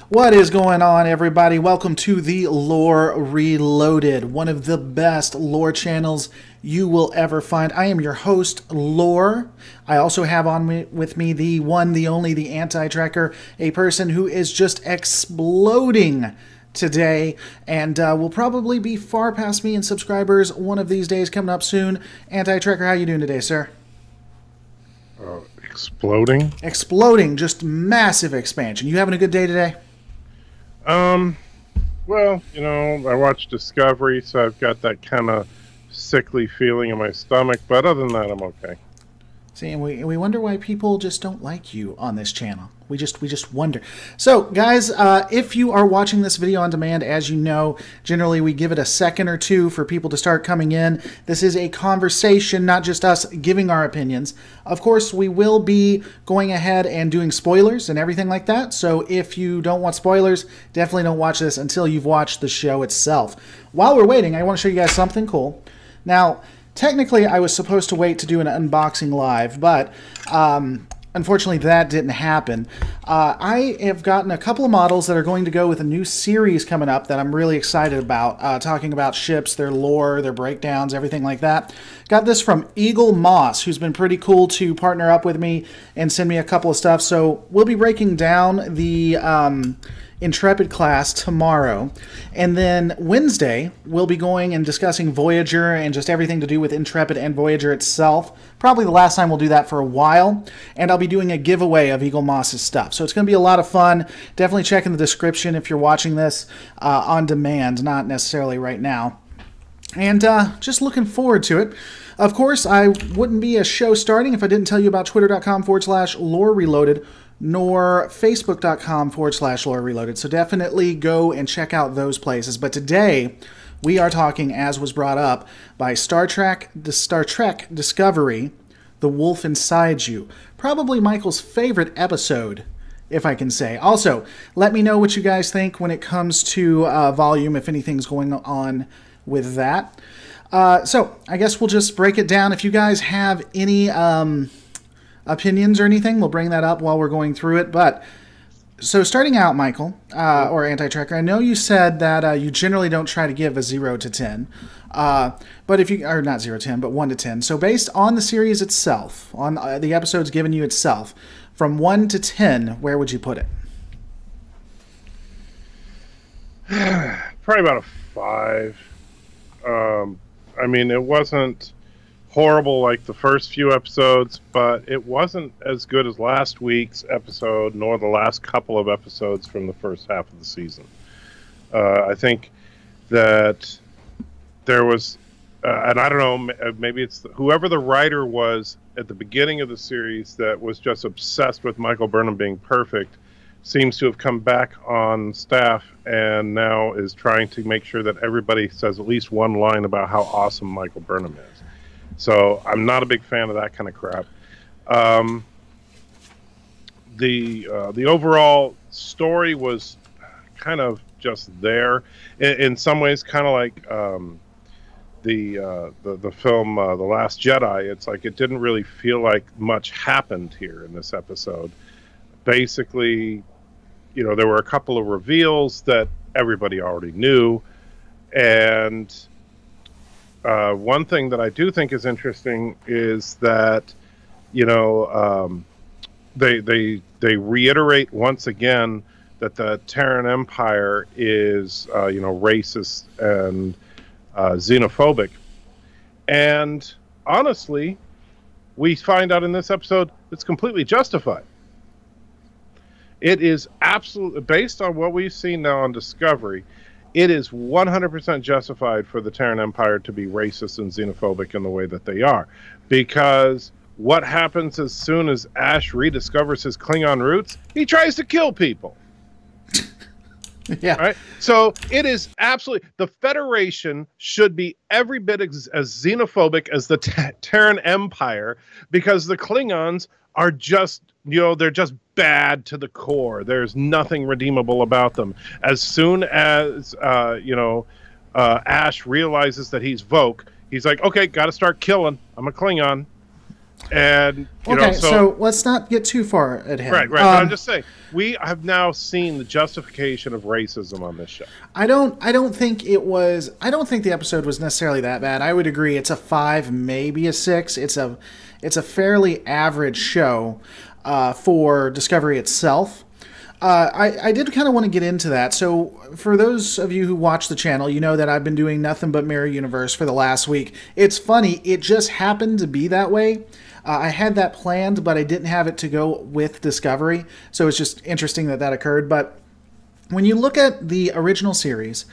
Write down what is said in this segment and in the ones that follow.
What is going on, everybody? Welcome to the Lore Reloaded, one of the best lore channels you will ever find. I am your host, Lore. I also have with me the one, the only, the Anti-Trekker, a person who is just exploding today and will probably be far past me in subscribers one of these days, coming up soon. Anti-Trekker, how you doing today, sir? Exploding? Exploding, just massive expansion. You having a good day today? Well, you know, I watched Discovery, so I've got that kind of sickly feeling in my stomach, but other than that, I'm okay. See, and we wonder why people just don't like you on this channel. We just wonder. So, guys, if you are watching this video on demand, as you know, generally we give it a second or two for people to start coming in. This is a conversation, not just us giving our opinions. Of course, we will be going ahead and doing spoilers and everything like that. So if you don't want spoilers, definitely don't watch this until you've watched the show itself. While we're waiting, I want to show you guys something cool. Now, technically, I was supposed to wait to do an unboxing live, but unfortunately, that didn't happen. I have gotten a couple of models that are going to go with a new series coming up that I'm really excited about, talking about ships, their lore, their breakdowns, everything like that. Got this from Eaglemoss, who's been pretty cool to partner up with me and send me a couple of stuff. So we'll be breaking down the Intrepid class tomorrow, and then Wednesday we'll be going and discussing Voyager and just everything to do with Intrepid and Voyager itself. Probably the last time we'll do that for a while, and I'll be doing a giveaway of Eaglemoss's stuff, so it's going to be a lot of fun. Definitely check in the description if you're watching this on demand, not necessarily right now. And just looking forward to it. Of course, I wouldn't be a show starting if I didn't tell you about twitter.com/lore reloaded, nor facebook.com/lore reloaded. So definitely go and check out those places. But today we are talking, as was brought up, by Star Trek Discovery, The Wolf Inside You. Probably Michael's favorite episode, if I can say. Also, let me know what you guys think when it comes to volume, if anything's going on with that. So I guess we'll just break it down. If you guys have any opinions or anything, we'll bring that up while we're going through it. But so starting out, Michael, or Anti-Trekker, I know you said that you generally don't try to give a 0 to 10, but if you, or not 0 to 10, but 1 to 10. So based on the series itself, on the episodes given you itself, from 1 to 10, where would you put it? Probably about a 5. I mean, it wasn't horrible like the first few episodes, but it wasn't as good as last week's episode, nor the last couple of episodes from the first half of the season. I think that there was, and I don't know, maybe it's whoever the writer was at the beginning of the series that was just obsessed with Michael Burnham being perfect, seems to have come back on staff and now is trying to make sure that everybody says at least one line about how awesome Michael Burnham is. So I'm not a big fan of that kind of crap. The overall story was kind of just there. In some ways, kind of like the film The Last Jedi. It's like it didn't really feel like much happened here in this episode. Basically, you know, there were a couple of reveals that everybody already knew, and one thing that I do think is interesting is that, you know, they reiterate once again that the Terran Empire is, you know, racist and xenophobic, and honestly, we find out in this episode it's completely justified. It is absolutely, based on what we've seen now on Discovery, it is 100% justified for the Terran Empire to be racist and xenophobic in the way that they are. Because what happens as soon as Ash rediscovers his Klingon roots? He tries to kill people. Yeah. Right? So it is absolutely, the Federation should be every bit as xenophobic as the Terran Empire, because the Klingons are just, you know, they're just bad to the core. There's nothing redeemable about them. As soon as, you know, Ash realizes that he's Voq, he's like, okay, got to start killing. I'm a Klingon. And okay, so let's not get too far ahead. Right. But I'm just saying, we have now seen the justification of racism on this show. I don't think the episode was necessarily that bad. I would agree. It's a 5, maybe a 6. It's a fairly average show for Discovery itself. I did kind of want to get into that. So for those of you who watch the channel, you know that I've been doing nothing but Mirror Universe for the last week. It's funny. It just happened to be that way. I had that planned, but I didn't have it to go with Discovery. So it's just interesting that occurred. But when you look at the original series,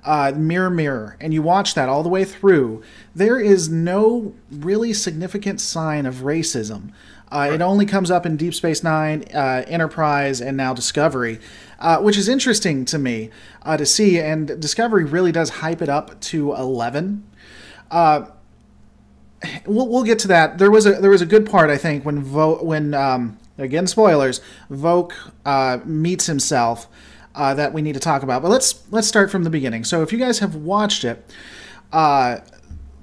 Mirror Mirror, and you watch that all the way through, there is no really significant sign of racism. It only comes up in Deep Space Nine, Enterprise, and now Discovery, which is interesting to me to see. And Discovery really does hype it up to 11. We'll get to that. There was a good part, I think, when again, spoilers, Voq meets himself that we need to talk about. But let's start from the beginning. So if you guys have watched it,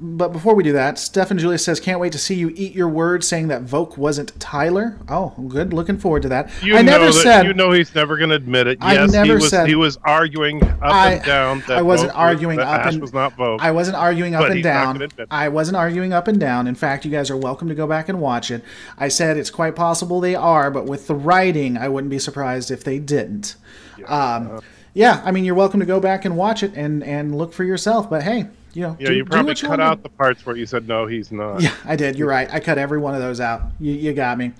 but before we do that, Steph and Julia says, can't wait to see you eat your words, saying that Voq wasn't Tyler. Oh, good. Looking forward to that. You know he's never going to admit it. Yes, he was arguing up and down. I wasn't arguing up and was not Voq. I wasn't arguing up and down. I wasn't arguing up and down. In fact, you guys are welcome to go back and watch it. I said it's quite possible they are, but with the writing, I wouldn't be surprised if they didn't. Yeah, I mean, you're welcome to go back and watch it and look for yourself. But hey, you probably cut out the parts where you said no, he's not. Yeah, I did. You're right. I cut every one of those out. You got me.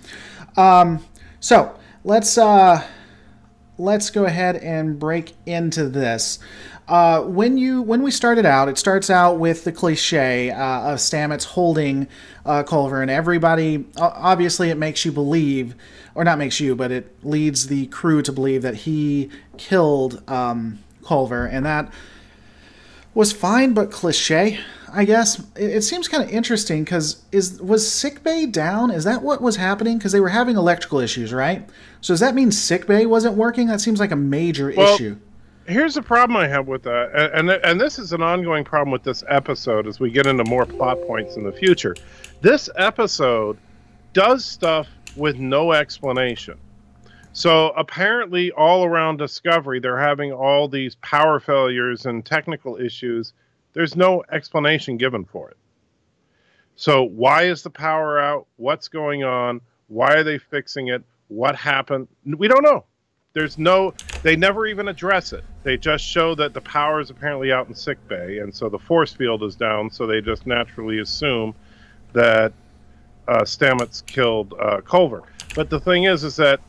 So let's go ahead and break into this. When we started out, it starts out with the cliche of Stamets holding Culver, and everybody, obviously it makes you believe, or not makes you, but it leads the crew to believe that he killed Culver, and that was fine, but cliche, I guess. It seems kind of interesting, because was sickbay down? Is that what was happening? Because they were having electrical issues, right? So does that mean sickbay wasn't working? That seems like a major issue. Here's the problem I have with that, and this is an ongoing problem with this episode as we get into more plot points in the future. This episode does stuff with no explanation. So apparently all around Discovery, they're having all these power failures and technical issues. There's no explanation given for it. So why is the power out? What's going on? Why are they fixing it? What happened? We don't know. They never even address it. They just show that the power is apparently out in sickbay, and so the force field is down, so they just naturally assume that Stamets killed Culver. But the thing is that,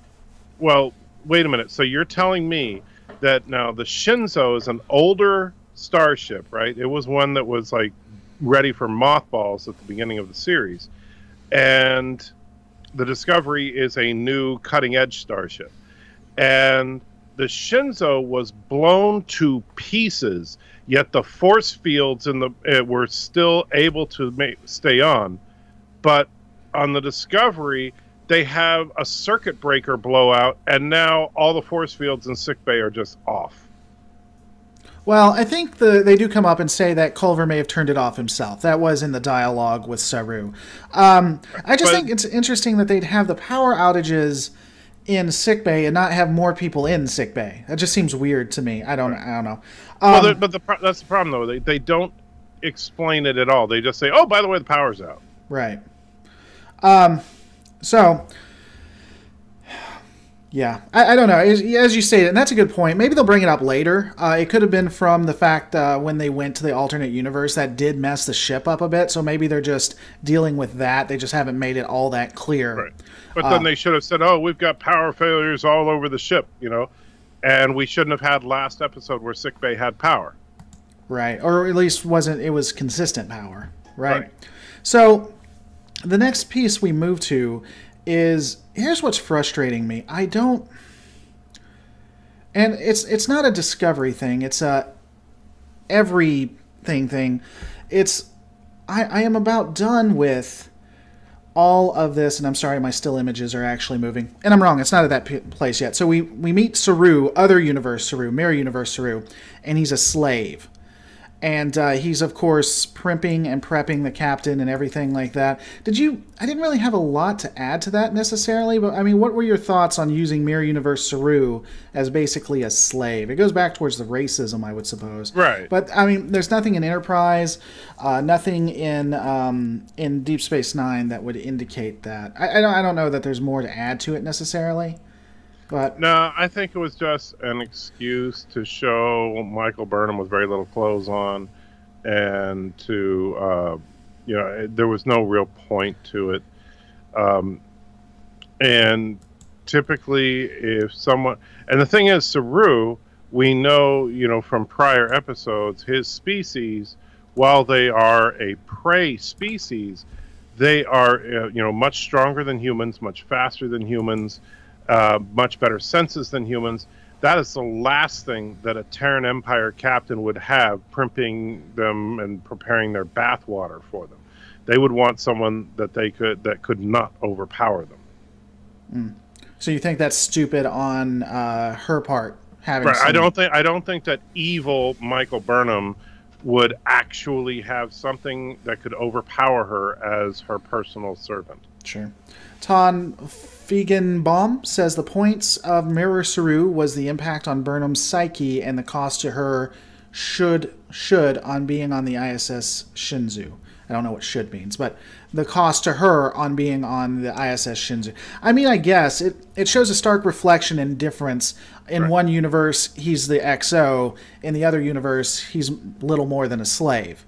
well, wait a minute. So you're telling me that now the Shinzo is an older starship, right? It was one that was like ready for mothballs at the beginning of the series. And the Discovery is a new cutting-edge starship. And the Shinzo was blown to pieces, yet the force fields were still able to stay on. But on the Discovery, they have a circuit breaker blowout, and now all the force fields in sickbay are just off. Well, I think they do come up and say that Culver may have turned it off himself. That was in the dialogue with Saru. I just think it's interesting that they'd have the power outages in sickbay and not have more people in sickbay. That just seems weird to me. I don't know. That's the problem, though. They don't explain it at all. They just say, "Oh, by the way, the power's out." Right. So, yeah, I don't know. As you stated, and that's a good point. Maybe they'll bring it up later. It could have been from the fact when they went to the alternate universe that did mess the ship up a bit. So maybe they're just dealing with that. They just haven't made it all that clear. Right. But then they should have said, "Oh, we've got power failures all over the ship," and we shouldn't have had last episode where sickbay had power. Right, or at least it was consistent power. Right. So the next piece we move to is, here's what's frustrating me. And it's not a Discovery thing. It's a everything thing. I am about done with all of this, and I'm sorry, my still images are actually moving. And I'm wrong, it's not at that place yet. So we meet Saru, other universe Saru, Mirror Universe Saru, and he's a slave. And he's, of course, primping and prepping the captain and everything like that. I didn't really have a lot to add to that necessarily, but I mean, what were your thoughts on using Mirror Universe Saru as basically a slave? It goes back towards the racism, I would suppose. Right. But, I mean, there's nothing in Enterprise, nothing in Deep Space Nine that would indicate that. I don't know that there's more to add to it necessarily. But no, I think it was just an excuse to show Michael Burnham with very little clothes on, and to, there was no real point to it. And typically, if someone, and the thing is, Saru, we know, from prior episodes, his species, while they are a prey species, they are, much stronger than humans, much faster than humans. Much better senses than humans. That is the last thing that a Terran Empire captain would have, primping them and preparing their bathwater for them. They would want someone that could not overpower them. So you think that's stupid on her part, having? Right. I don't think that evil Michael Burnham would actually have something that could overpower her as her personal servant. Sure. Ton Feigenbaum says the points of Mirror Saru was the impact on Burnham's psyche and the cost to her should on being on the ISS Shenzhou. I don't know what should means, but the cost to her on being on the ISS Shenzhou. I mean, I guess it shows a stark reflection and difference. In one universe, he's the XO. In the other universe, he's little more than a slave.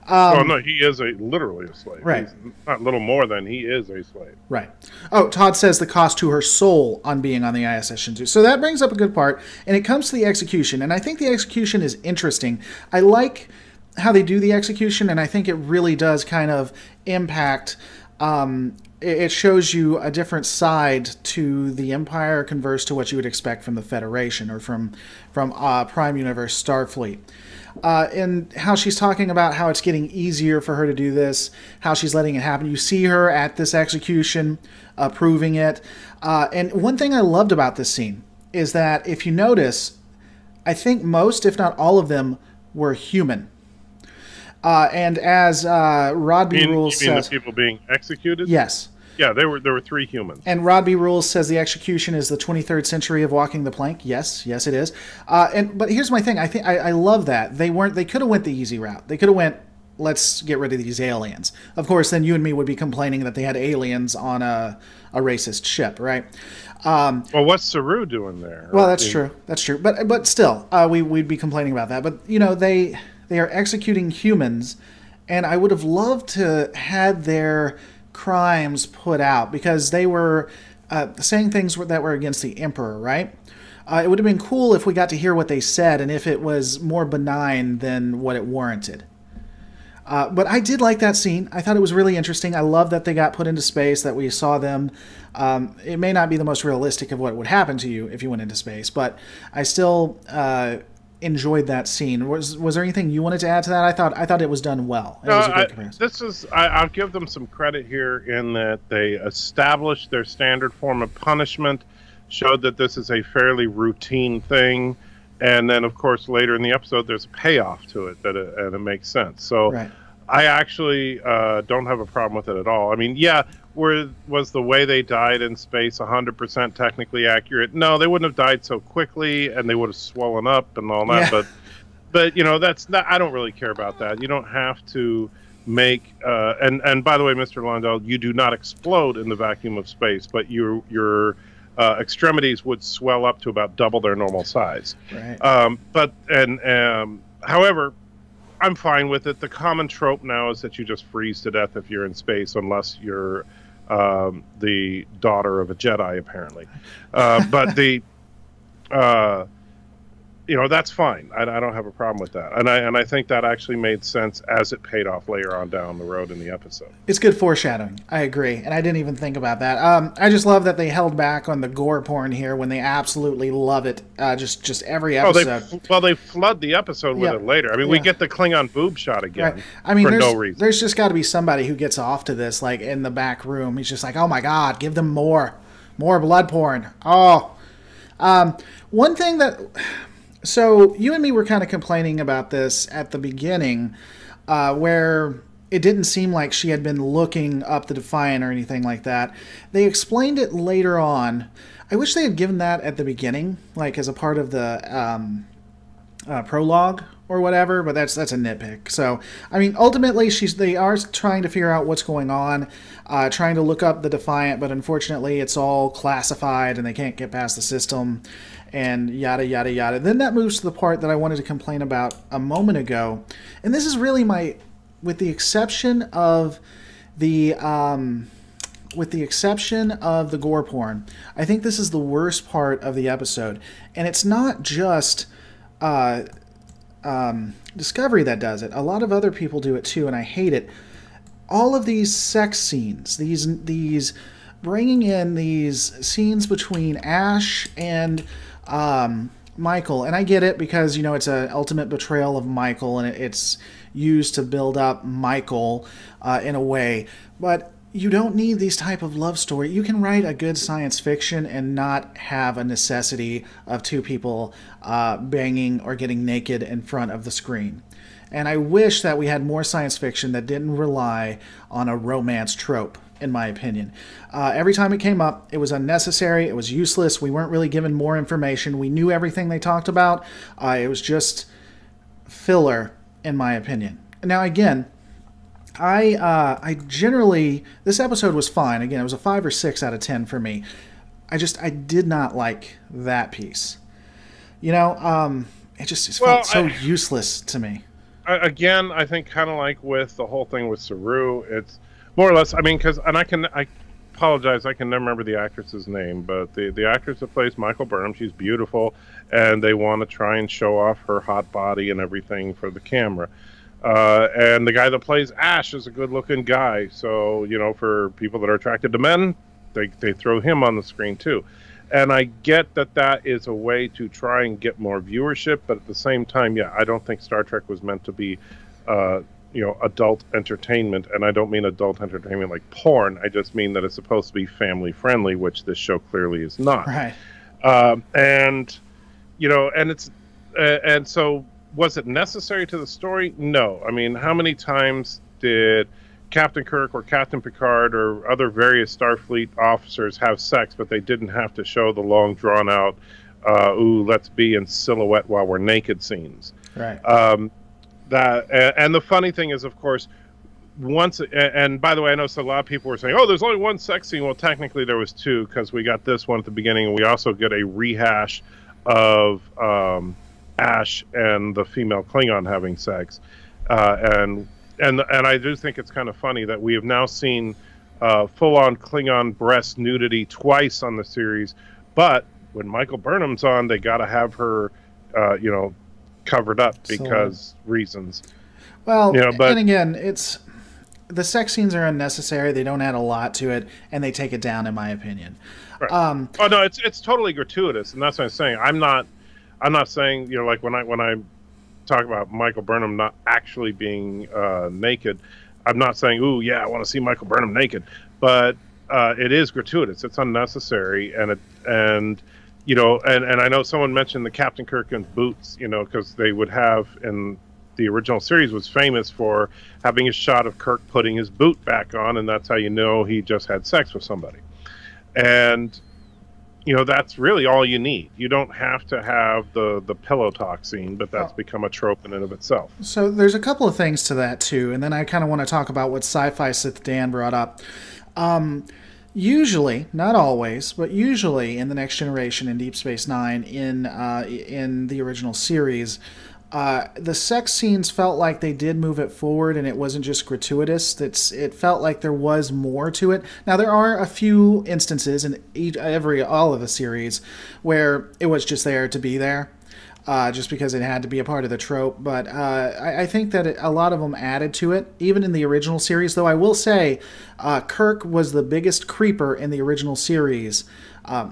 No, he is literally a slave. Right. He's not little more than, he is a slave. Right. Oh, Todd says the cost to her soul on being on the ISS Shenzhou. So that brings up a good part, and it comes to the execution, and I think the execution is interesting. I like how they do the execution, and I think it really does kind of impact. It shows you a different side to the Empire, converse to what you would expect from the Federation or from Prime Universe Starfleet. And how she's talking about how it's getting easier for her to do this, how she's letting it happen. You see her at this execution, approving it. And one thing I loved about this scene is that if you notice, I think most, if not all of them, were human. And as Rod B. Rules says, the people being executed? Yes. Yeah, there were 3 humans. And Rod B. Rules says the execution is the 23rd century of walking the plank. Yes, it is. But here's my thing. I love that they could have went the easy route. They could have went, let's get rid of these aliens. Of course, then you and me would be complaining that they had aliens on a racist ship, right? Well, what's Saru doing there? Well, that's true. That's true. But still, we'd be complaining about that. But they are executing humans, and I would have loved to had their crimes put out, because they were saying things that were against the Emperor, right? It would have been cool if we got to hear what they said and if it was more benign than what it warranted. But I did like that scene. I thought it was really interesting. I love that they got put into space, that we saw them. It may not be the most realistic of what would happen to you if you went into space, but I still enjoyed that scene. Was there anything you wanted to add to that? I thought it was done well. It was a good comparison. I'll give them some credit here in that they established their standard form of punishment, showed that this is a fairly routine thing, and then of course later in the episode there's a payoff to it and it makes sense. So right. I actually don't have a problem with it at all. I mean, yeah, was the way they died in space 100% technically accurate? No, they wouldn't have died so quickly, and they would have swollen up and all that. Yeah. But that's not. I don't really care about that. You don't have to make. And by the way, Mr. Lundell, you do not explode in the vacuum of space, but your extremities would swell up to about double their normal size. Right. However, I'm fine with it. The common trope now is that you just freeze to death if you're in space, unless you're the daughter of a Jedi, apparently. But that's fine. I don't have a problem with that, and I think that actually made sense as it paid off later on down the road in the episode. It's good foreshadowing. I agree, and I didn't even think about that. I just love that they held back on the gore porn here when they absolutely love it. Just every episode. They flood the episode with it later. I mean, we get the Klingon boob shot again. Right. I mean, for no reason. There's just got to be somebody who gets off to this, like in the back room. He's just like, oh my god, give them more blood porn. Oh, one thing that. So you and me were kind of complaining about this at the beginning, where it didn't seem like she had been looking up the Defiant or anything like that. They explained it later on. I wish they had given that at the beginning, like as a part of the prologue or whatever, but that's a nitpick. So, I mean, ultimately, they are trying to figure out what's going on, trying to look up the Defiant, but unfortunately, it's all classified and they can't get past the system, and yada, yada, yada. Then that moves to the part that I wanted to complain about a moment ago, and this is really with the exception of the gore porn, I think this is the worst part of the episode, and it's not just Discovery that does it. A lot of other people do it too, and I hate it. All of these sex scenes, these bringing in these scenes between Ash and Michael, and I get it because, you know, it's an ultimate betrayal of Michael, and it's used to build up Michael in a way, but you don't need these type of love story. You can write a good science fiction and not have a necessity of two people banging or getting naked in front of the screen. And I wish that we had more science fiction that didn't rely on a romance trope, in my opinion. Every time it came up, it was unnecessary, it was useless, we weren't really given more information, we knew everything they talked about, it was just filler, in my opinion. Now again, I generally, this episode was fine. Again, it was a 5 or 6 out of 10 for me. I did not like that piece. You know, it felt so useless to me. Again, I think kind of like with the whole thing with Saru, it's more or less, I mean, I apologize, I can never remember the actress's name, but the actress that plays Michael Burnham, she's beautiful, and they want to try and show off her hot body and everything for the camera. And the guy that plays Ash is a good-looking guy, so, you know, for people that are attracted to men, they throw him on the screen too. And I get that is a way to try and get more viewership, but at the same time, yeah, I don't think Star Trek was meant to be, you know, adult entertainment, and I don't mean adult entertainment like porn. I just mean that it's supposed to be family-friendly, which this show clearly is not. Right. And, you know, and so... Was it necessary to the story? No. I mean, how many times did Captain Kirk or Captain Picard or other various Starfleet officers have sex, but they didn't have to show the long, drawn-out, ooh, let's be in silhouette while we're naked scenes? Right. And the funny thing is, of course, and by the way, I know a lot of people were saying, oh, there's only one sex scene. Well, technically there was 2, because we got this one at the beginning, and we also get a rehash of... Ash and the female Klingon having sex, and I do think it's kind of funny that we have now seen full-on Klingon breast nudity twice on the series, but when Michael Burnham's on, they got to have her, you know, covered up because reasons. Well, you know, and again, the sex scenes are unnecessary. They don't add a lot to it, and they take it down, in my opinion. Right. Oh no, it's totally gratuitous, and that's what I'm saying. I'm not saying, you know, like when I talk about Michael Burnham not actually being naked, I'm not saying, ooh, yeah, I want to see Michael Burnham naked, but it is gratuitous. It's unnecessary, and you know, and I know someone mentioned the Captain Kirk in boots, you know, because they would have in the original series was famous for having a shot of Kirk putting his boot back on, and that's how you know he just had sex with somebody, and. You know, that's really all you need. You don't have to have the pillow talk scene, but that's become a trope in and of itself. So there's a couple of things to that, too, and then I kind of want to talk about what Sci-Fi Sith Dan brought up. Usually, not always, but usually in The Next Generation and Deep Space Nine, in the original series, the sex scenes felt like they did move it forward, and it wasn't just gratuitous. It felt like there was more to it. Now, there are a few instances in all of the series where it was just there to be there, just because it had to be a part of the trope. But I think that a lot of them added to it, even in the original series. Though I will say, Kirk was the biggest creeper in the original series.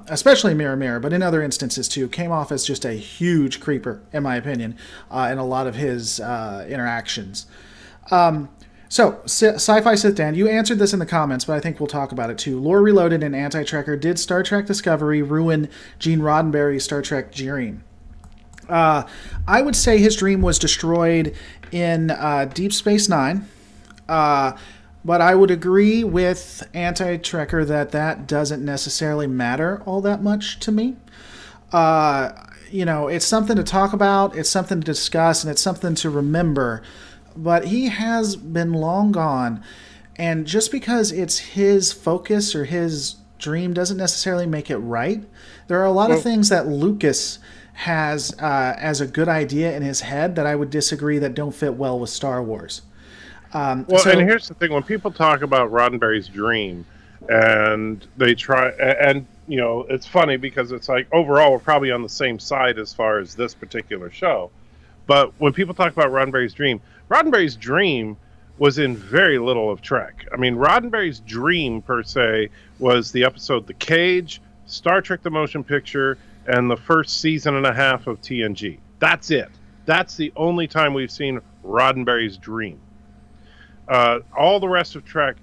Especially Mirror Mirror, but in other instances too, came off as just a huge creeper, in my opinion, in a lot of his interactions. So, Sci-Fi Sith Dan, you answered this in the comments, but I think we'll talk about it too. Lore Reloaded and Anti-Trekker, did Star Trek Discovery ruin Gene Roddenberry's Star Trek Dream? I would say his dream was destroyed in Deep Space Nine. But I would agree with Anti-Trekker that that doesn't necessarily matter all that much to me. It's something to talk about, it's something to discuss, and it's something to remember. But he has been long gone. And just because it's his focus or his dream doesn't necessarily make it right. There are a lot of things that Lucas has as a good idea in his head that I would disagree that don't fit well with Star Wars. And here's the thing: when people talk about Roddenberry's dream, and they try, and it's funny because it's like overall we're probably on the same side as far as this particular show. But when people talk about Roddenberry's dream was in very little of Trek. I mean, Roddenberry's dream per se was the episode The Cage, Star Trek: The Motion Picture, and the first season and a half of TNG. That's it. That's the only time we've seen Roddenberry's dream. All the rest of Trek,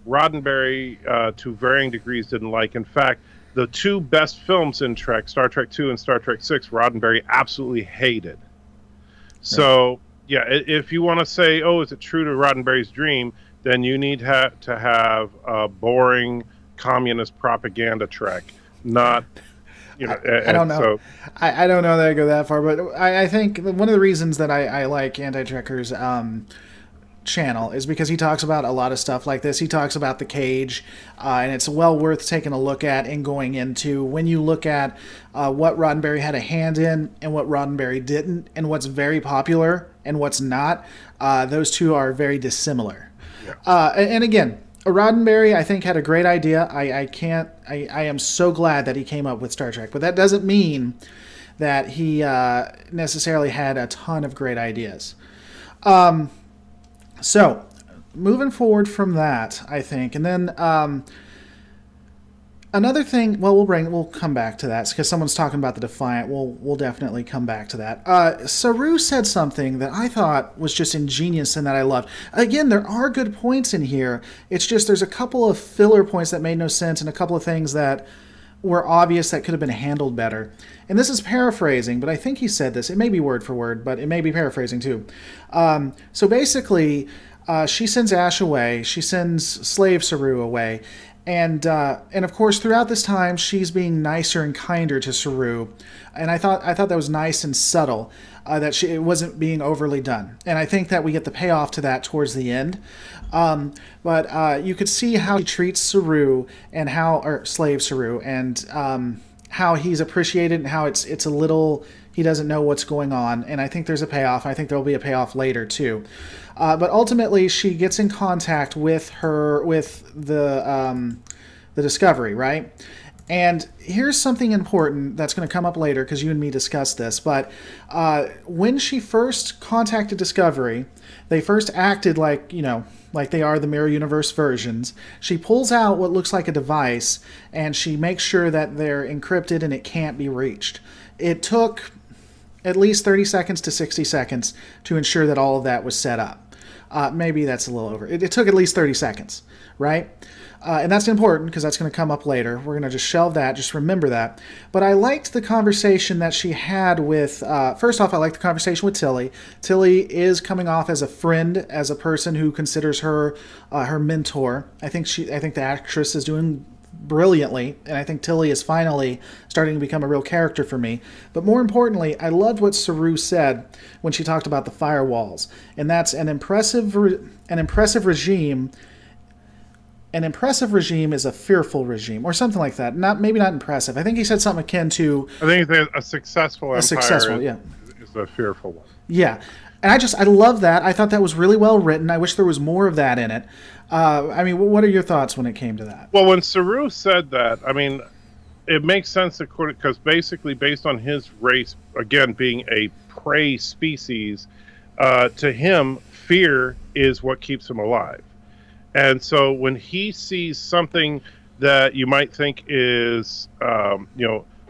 Roddenberry, to varying degrees, didn't like. In fact, the two best films in Trek, Star Trek II and Star Trek VI, Roddenberry absolutely hated. So, yeah, if you want to say, oh, is it true to Roddenberry's dream, then you need to have a boring communist propaganda Trek, not... I don't know. So, I don't know that I go that far, but I think one of the reasons that I like Anti-Trekker's channel is because he talks about a lot of stuff like this. He talks about The Cage, and it's well worth taking a look at and going into when you look at what Roddenberry had a hand in and what Roddenberry didn't, and what's very popular and what's not. Those two are very dissimilar. Yeah. And again, Roddenberry, I think, had a great idea. I am so glad that he came up with Star Trek, but that doesn't mean that he necessarily had a ton of great ideas. So, moving forward from that, I think, and then another thing. Well, we'll come back to that because someone's talking about the Defiant. We'll definitely come back to that. Saru said something that I thought was just ingenious and that I loved. Again, there are good points in here. It's just there's a couple of filler points that made no sense and a couple of things that were obvious that could have been handled better. And this is paraphrasing, but I think he said this. It may be word for word, but it may be paraphrasing too. So basically, she sends Ash away. She sends Slave Saru away. And of course, throughout this time, she's being nicer and kinder to Saru. And I thought that was nice and subtle, that it wasn't being overly done. And I think that we get the payoff to that towards the end. But you could see how he treats Saru and or Slave Saru, and how he's appreciated and how it's a little, he doesn't know what's going on. And I think there's a payoff. I think there'll be a payoff later too. But ultimately, she gets in contact with the Discovery, right? And here's something important that's going to come up later because you and me discussed this. But when she first contacted Discovery, they first acted like they are the Mirror Universe versions. She pulls out what looks like a device, and she makes sure that they're encrypted and it can't be reached. It took at least 30 seconds to 60 seconds to ensure that all of that was set up. Maybe that's a little over. It took at least 30 seconds, right? And that's important because that's going to come up later. We're going to just shelve that. Just remember that. But I liked the conversation that she had with... first off, I liked the conversation with Tilly. Tilly is coming off as a friend, as a person who considers her her mentor. I think the actress is doing brilliantly, and I think Tilly is finally starting to become a real character for me. But more importantly, I loved what Saru said when she talked about the firewalls, and that's an impressive regime. An impressive regime is a fearful regime, or something like that. Maybe not impressive. I think he said something akin to... I think a successful empire is a fearful one. Yeah. And I love that. I thought that was really well written. I wish there was more of that in it. What are your thoughts when it came to that? Well, when Saru said that, it makes sense because basically based on his race, again, being a prey species, to him, fear is what keeps him alive. And so when he sees something that you might think is,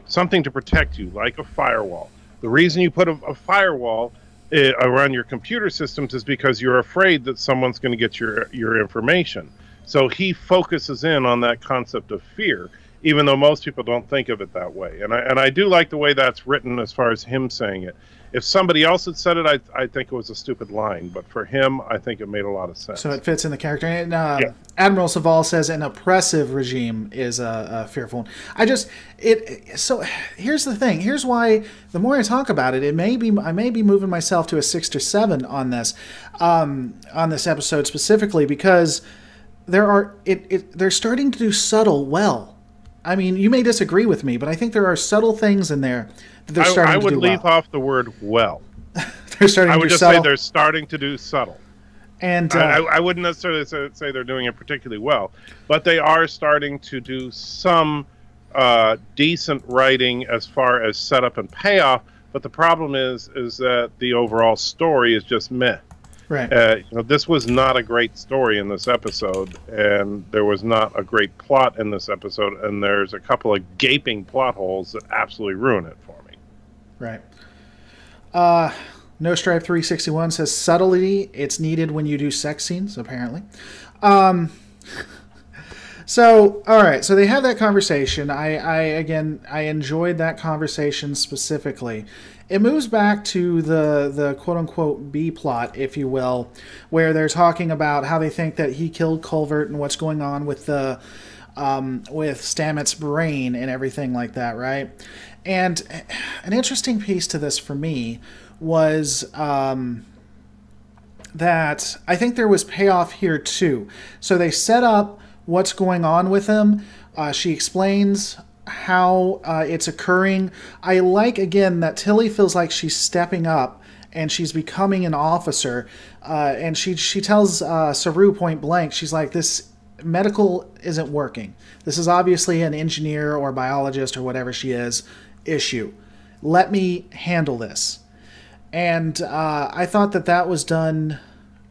something to protect you, like a firewall. The reason you put a firewall around your computer systems is because you're afraid that someone's going to get your information. So he focuses in on that concept of fear. even though most people don't think of it that way. And I do like the way that's written as far as him saying it. If somebody else had said it, I think it was a stupid line. But for him, I think it made a lot of sense. So it fits in the character. And Admiral Saval says an oppressive regime is a fearful one. So here's the thing. Here's why the more I talk about it, I may be moving myself to a 6 or 7 on this episode specifically, because they're starting to do subtle well. I mean, you may disagree with me, but I think there are subtle things in there that they're starting to do well. I would leave off the word well. They're starting to do subtle. I would just say they're starting to do subtle. And I wouldn't necessarily say they're doing it particularly well, but they are starting to do some decent writing as far as setup and payoff. But the problem is that the overall story is just meh. Right. This was not a great story in this episode, and there was not a great plot in this episode, and there's a couple of gaping plot holes that absolutely ruin it for me. Right. No Stripe 361 says subtlety. It's needed when you do sex scenes, apparently. So, all right. So they have that conversation. I enjoyed that conversation specifically. It moves back to the quote-unquote B plot, if you will, where they're talking about how they think that he killed Culvert and what's going on with with Stamets' brain and everything like that, right? And an interesting piece to this for me was that I think there was payoff here too. So they set up what's going on with him. She explains how it's occurring. I like, again, that Tilly feels like she's stepping up and she's becoming an officer. And she tells Saru point blank, she's like, this medical isn't working. This is obviously an engineer or biologist or whatever she is issue. Let me handle this. And I thought that was done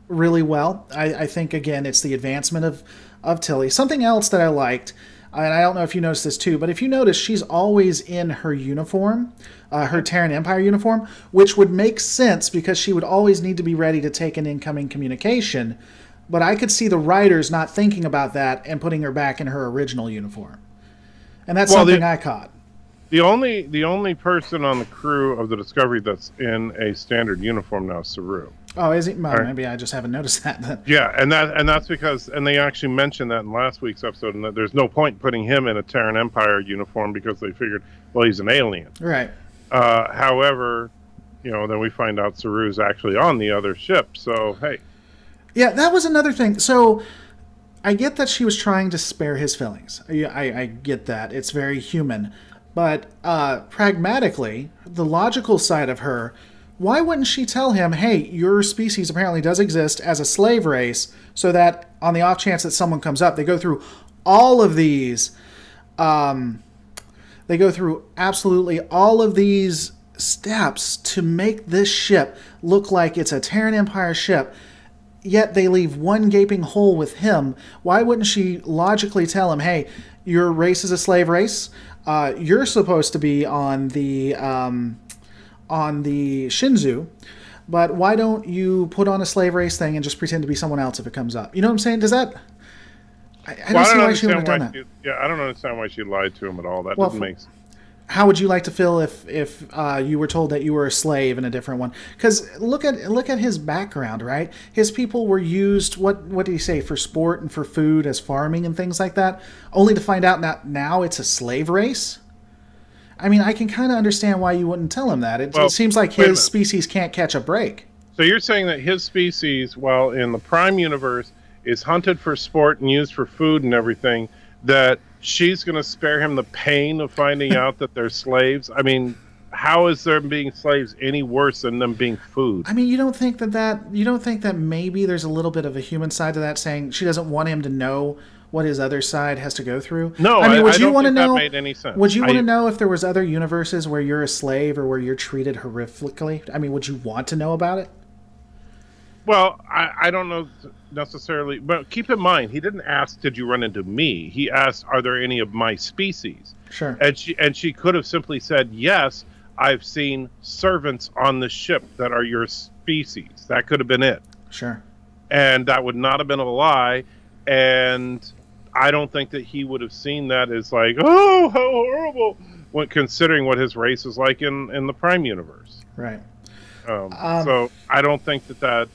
really well. I think, again, it's the advancement of Tilly. Something else that I liked, and I don't know if you noticed this too, but if you notice, she's always in her uniform, her Terran Empire uniform, which would make sense because she would always need to be ready to take an incoming communication. But I could see the writers not thinking about that and putting her back in her original uniform. And that's something I caught. The only person on the crew of the Discovery that's in a standard uniform now is Saru. Oh, is he? Well, maybe I just haven't noticed that then. Yeah, and that's because, and they actually mentioned that in last week's episode, and that there's no point in putting him in a Terran Empire uniform because they figured, well, he's an alien. Right. However, then we find out Saru's actually on the other ship. So hey. Yeah, that was another thing. So I get that she was trying to spare his feelings. I get that. It's very human. But pragmatically, the logical side of her, why wouldn't she tell him, hey, your species apparently does exist as a slave race, so that on the off chance that someone comes up, they go through all of these, they go through absolutely all of these steps to make this ship look like it's a Terran Empire ship, yet they leave one gaping hole with him. Why wouldn't she logically tell him, hey, your race is a slave race, you're supposed to be on the Shinzu, but why don't you put on a slave race thing and just pretend to be someone else if it comes up? You know what I'm saying? Does that... I don't see why she would have done that. I don't understand why she lied to him at all. That doesn't make sense. How would you like to feel if you were told that you were a slave in a different one? Because look at his background, right? His people were used, what did he say, for sport and for food as farming and things like that, only to find out now it's a slave race? I mean, I can kind of understand why you wouldn't tell him that. It seems like his species can't catch a break. So you're saying that his species, while in the Prime universe, is hunted for sport and used for food and everything, that she's going to spare him the pain of finding out that they're slaves? I mean, how is them being slaves any worse than them being food? I mean, you don't think that maybe there's a little bit of a human side to that, saying she doesn't want him to know what his other side has to go through? No, I mean, would you want to know? That made any sense. Would you want to know if there was other universes where you're a slave or where you're treated horrifically? I mean, would you want to know about it? Well, I don't know necessarily, but keep in mind, he didn't ask, did you run into me? He asked, are there any of my species? Sure. And she could have simply said, yes, I've seen servants on the ship that are your species. That could have been it. Sure. And that would not have been a lie. And I don't think that he would have seen that as like, oh, how horrible, when considering what his race is like in the Prime universe. Right. So I don't think that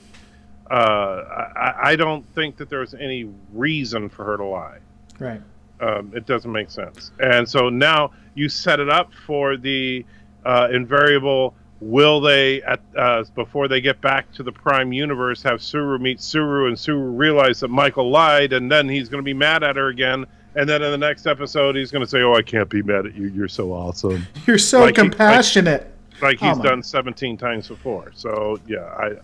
I don't think that there's any reason for her to lie. Right. It doesn't make sense. And so now you set it up for the invariable. Will they, before they get back to the Prime universe, have Suru meet Suru, and Suru realize that Michael lied, and then he's going to be mad at her again, and then in the next episode he's going to say, "Oh, I can't be mad at you. You're so awesome. You're so like compassionate." Like he's done 17 times before. So yeah,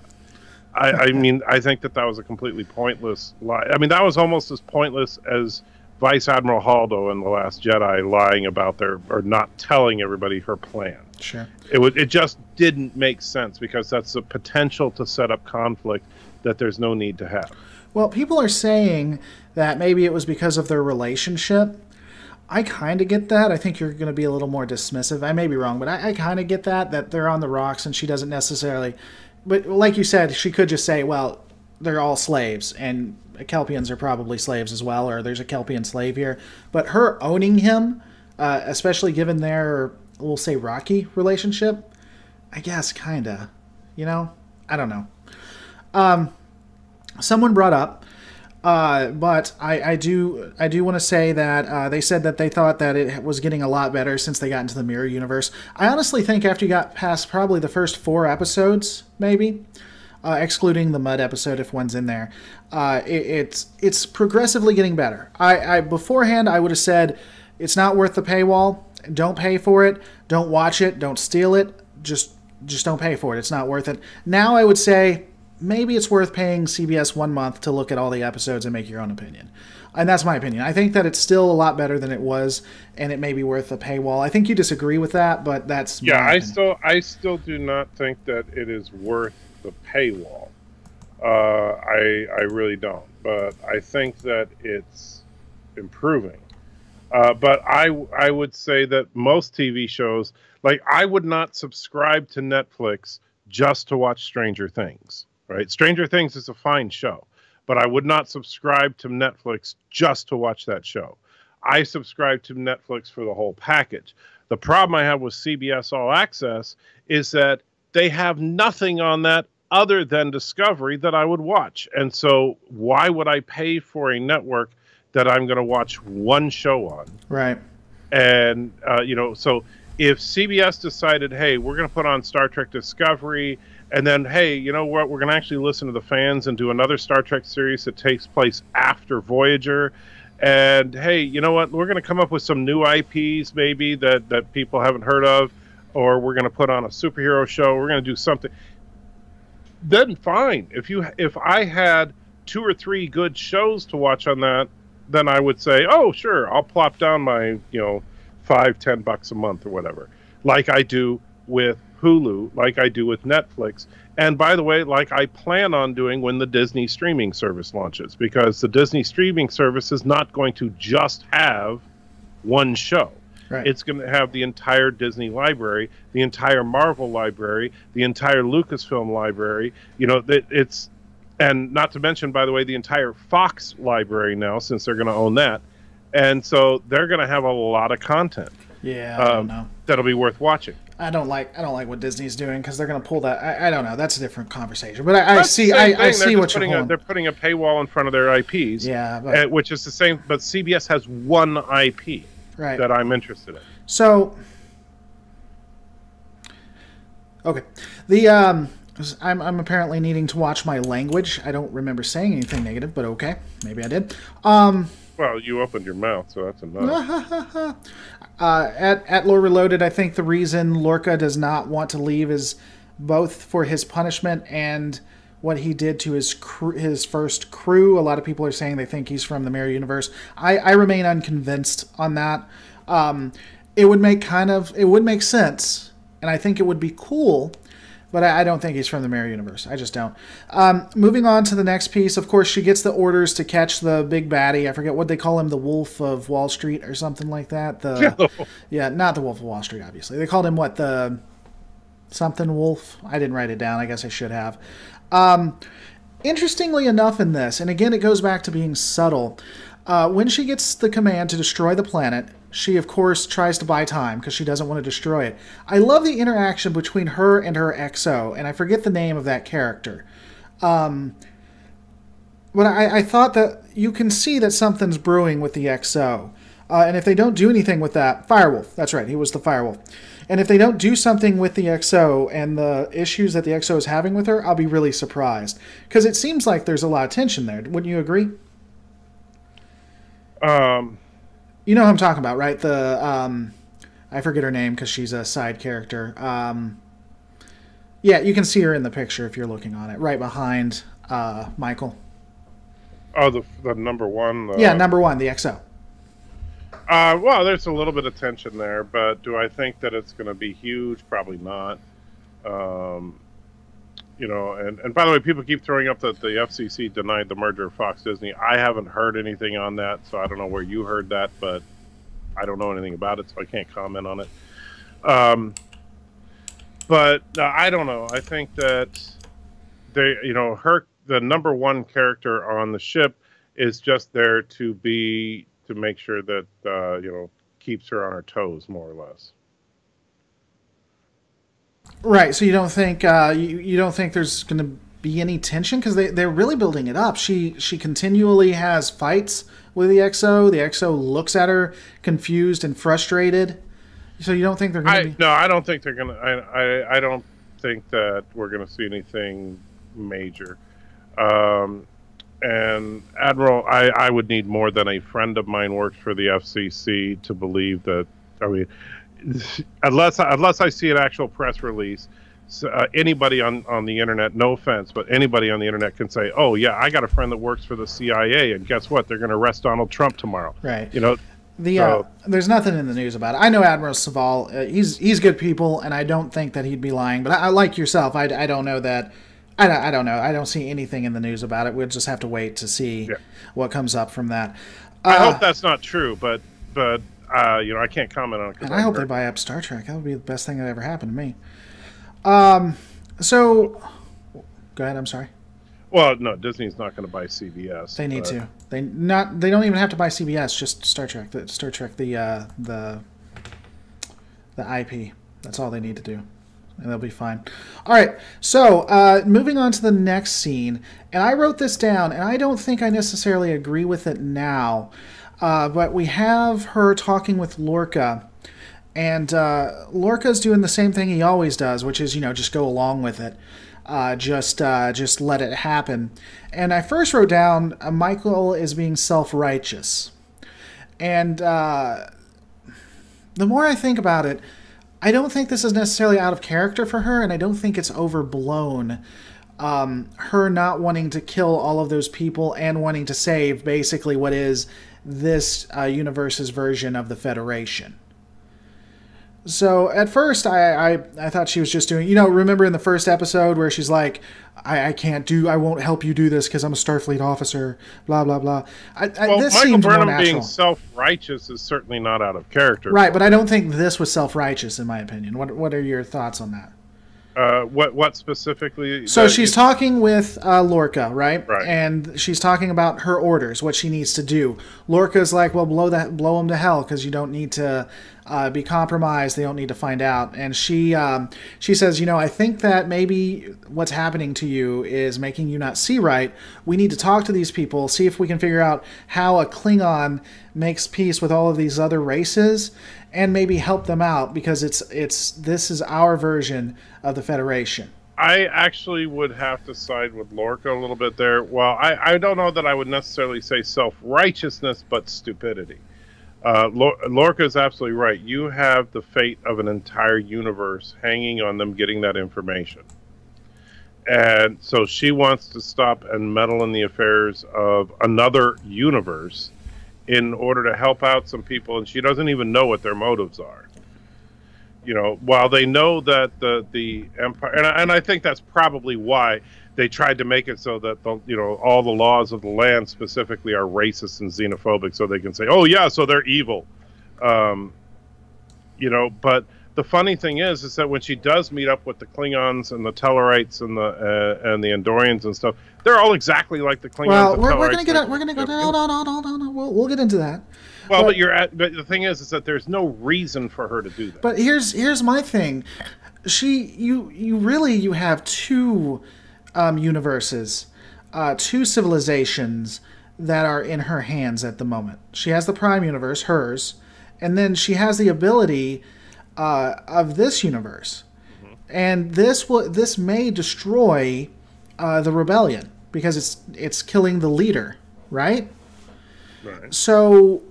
I mean, I think that was a completely pointless lie. I mean, that was almost as pointless as Vice Admiral Haldo in The Last Jedi lying about or not telling everybody her plan. Sure. It just didn't make sense, because that's a potential to set up conflict that there's no need to have. Well, people are saying that maybe it was because of their relationship. I kind of get that. I think you're going to be a little more dismissive. I may be wrong, but I kind of get that they're on the rocks and she doesn't necessarily... But like you said, she could just say, well, they're all slaves, and Kelpians are probably slaves as well, or there's a Kelpian slave here. But her owning him, especially given their, we'll say, rocky relationship, I guess, kind of. You know? I don't know. Someone brought up, but I do want to say that they said that they thought that it was getting a lot better since they got into the mirror universe. I honestly think after you got past probably the first 4 episodes, maybe, excluding the mud episode if one's in there, it's progressively getting better. I beforehand I would have said it's not worth the paywall. Don't pay for it. Don't watch it. Don't steal it. Just don't pay for it. It's not worth it. Now I would say maybe it's worth paying CBS 1 month to look at all the episodes and make your own opinion. And that's my opinion. I think that it's still a lot better than it was, and it may be worth a paywall. I think you disagree with that, but that's my opinion. I still do not think that it is worth the paywall. I really don't. But I think that it's improving. But I would say that most TV shows, like, I would not subscribe to Netflix just to watch Stranger Things. Right? Stranger Things is a fine show, but I would not subscribe to Netflix just to watch that show. I subscribe to Netflix for the whole package. The problem I have with CBS All Access is that they have nothing on that other than Discovery that I would watch. And so why would I pay for a network that I'm going to watch one show on? Right. And, so if CBS decided, hey, we're going to put on Star Trek Discovery, and then, hey, you know what? We're going to actually listen to the fans and do another Star Trek series that takes place after Voyager. And, hey, you know what? We're going to come up with some new IPs maybe that people haven't heard of, or we're going to put on a superhero show. We're going to do something. Then fine. If I had 2 or 3 good shows to watch on that, then I would say, oh, sure, I'll plop down my, $5-10 a month or whatever, like I do with Hulu, like I do with Netflix, and by the way, like I plan on doing when the Disney streaming service launches, because the Disney streaming service is not going to just have one show. Right. It's going to have the entire Disney library, the entire Marvel library, the entire Lucasfilm library. And not to mention, by the way, the entire Fox library now, since they're going to own that. And so they're going to have a lot of content. Yeah, I don't know. That'll be worth watching. I don't like what Disney's doing, because they're going to pull that. I don't know. That's a different conversation. But I see what you're pulling. They're putting a paywall in front of their IPs. Yeah, which is the same. But CBS has one IP that I'm interested in. So, okay, I'm apparently needing to watch my language. I don't remember saying anything negative, but okay, maybe I did. Well, you opened your mouth, so that's enough. At Lore Reloaded, I think the reason Lorca does not want to leave is both for his punishment and what he did to his first crew. A lot of people are saying they think he's from the Mirror Universe. I remain unconvinced on that. It would make sense, and I think it would be cool, but I don't think he's from the Mirror Universe. I just don't. Moving on to the next piece, of course, she gets the orders to catch the big baddie. I forget what they call him, the Wolf of Wall Street or something like that. Yeah, not the Wolf of Wall Street, obviously. They called him what, the something wolf? I didn't write it down. I guess I should have. Interestingly enough in this, and again, it goes back to being subtle, When she gets the command to destroy the planet, she, of course, tries to buy time because she doesn't want to destroy it. I love the interaction between her and her XO, and I forget the name of that character. But I thought that you can see that something's brewing with the XO. And if they don't do anything with that... Firewolf, that's right, he was the Firewolf. And if they don't do something with the XO and the issues that the XO is having with her, I'll be really surprised. Because it seems like there's a lot of tension there. Wouldn't you agree? You know who I'm talking about, right? The I forget her name because she's a side character. Yeah, you can see her in the picture if you're looking on it, right behind Michael. Oh, the number one. Yeah, number one, the XO. Well, there's a little bit of tension there, but do I think that it's going to be huge? Probably not. You know, and by the way, people keep throwing up that the FCC denied the merger of Fox Disney. I haven't heard anything on that, so I don't know where you heard that, but I don't know anything about it, so I can't comment on it. But I don't know. I think that they, you know, the number one character on the ship is just there to make sure that you know, keeps her on her toes, more or less. Right. So you don't think you don't think there's going to be any tension because they're really building it up. She continually has fights with the XO. The XO looks at her confused and frustrated. So you don't think they're going to be? No, I don't think they're going to. I don't think that we're going to see anything major. And Admiral, I would need more than a friend of mine works for the FCC to believe that. I mean, unless I see an actual press release, anybody on the internet, no offense, but anybody on the internet can say, "Oh yeah, I got a friend that works for the CIA, and guess what? They're going to arrest Donald Trump tomorrow." Right. You know. There's nothing in the news about it. I know Admiral Saval. He's good people, and I don't think that he'd be lying. But I like yourself. I don't know that. I don't know. I don't see anything in the news about it. We'll just have to wait to see what comes up from that. I hope that's not true, but you know, I can't comment on it. And I hope they buy up Star Trek. That would be the best thing that ever happened to me. So, go ahead. I'm sorry. Well, no, Disney's not going to buy CBS. They need to. They don't even have to buy CBS. Just Star Trek. The IP. That's all they need to do, and they'll be fine. All right. So, moving on to the next scene, and I wrote this down, and I don't think I necessarily agree with it now, but we have her talking with Lorca. And Lorca's doing the same thing he always does, which is, you know, just go along with it. Just let it happen. And I first wrote down Michael is being self-righteous. And the more I think about it, I don't think this is necessarily out of character for her, and I don't think it's overblown. Her not wanting to kill all of those people and wanting to save basically what is this universe's version of the Federation. So at first I thought she was just doing, you know, remember in the first episode where she's like, I won't help you do this because I'm a Starfleet officer, blah, blah, blah. Well, this Michael seems Burnham more natural. being self-righteous is certainly not out of character. Right, but I don't think this was self-righteous in my opinion. What are your thoughts on that? What specifically? So she's talking with Lorca, right? Right. And she's talking about her orders, what she needs to do. Lorca's like, well, blow them to hell because you don't need to be compromised. They don't need to find out. And she says, you know, I think that maybe what's happening to you is making you not see right. We need to talk to these people, see if we can figure out how a Klingon makes peace with all of these other races, and maybe help them out because this is our version of the Federation. I actually would have to side with Lorca a little bit there. Well, I don't know that I would necessarily say self-righteousness, but stupidity. Lorca is absolutely right. You have the fate of an entire universe hanging on them getting that information. And so she wants to stop and meddle in the affairs of another universe in order to help out some people, and she doesn't even know what their motives are. You know, while they know that the Empire, and I think that's probably why they tried to make it so that all the laws of the land specifically are racist and xenophobic, so they can say, oh yeah, so they're evil. You know, but the funny thing is that when she does meet up with the Klingons and the Tellarites and the Andorians and stuff, they're all exactly like the Klingons. Well, and we're Tellarites. going to get. We're going to go. No. We'll get into that. Well, but the thing is that there's no reason for her to do that. But here's my thing. You have two universes, two civilizations that are in her hands at the moment. She has the Prime Universe, hers, and then she has the ability of this universe, and this may destroy the rebellion because it's killing the leader, right? Right. So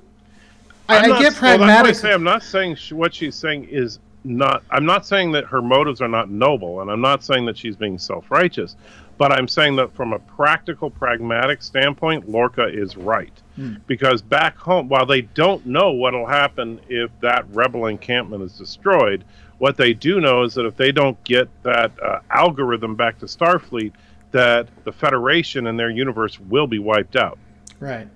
I get pragmatic. I'm not saying what she's saying is not. I'm not saying that her motives are not noble, and I'm not saying that she's being self-righteous. But I'm saying that from a practical, pragmatic standpoint, Lorca is right. Because back home, while they don't know what will happen if that rebel encampment is destroyed, what they do know is that if they don't get that algorithm back to Starfleet, that the Federation and their universe will be wiped out. Right.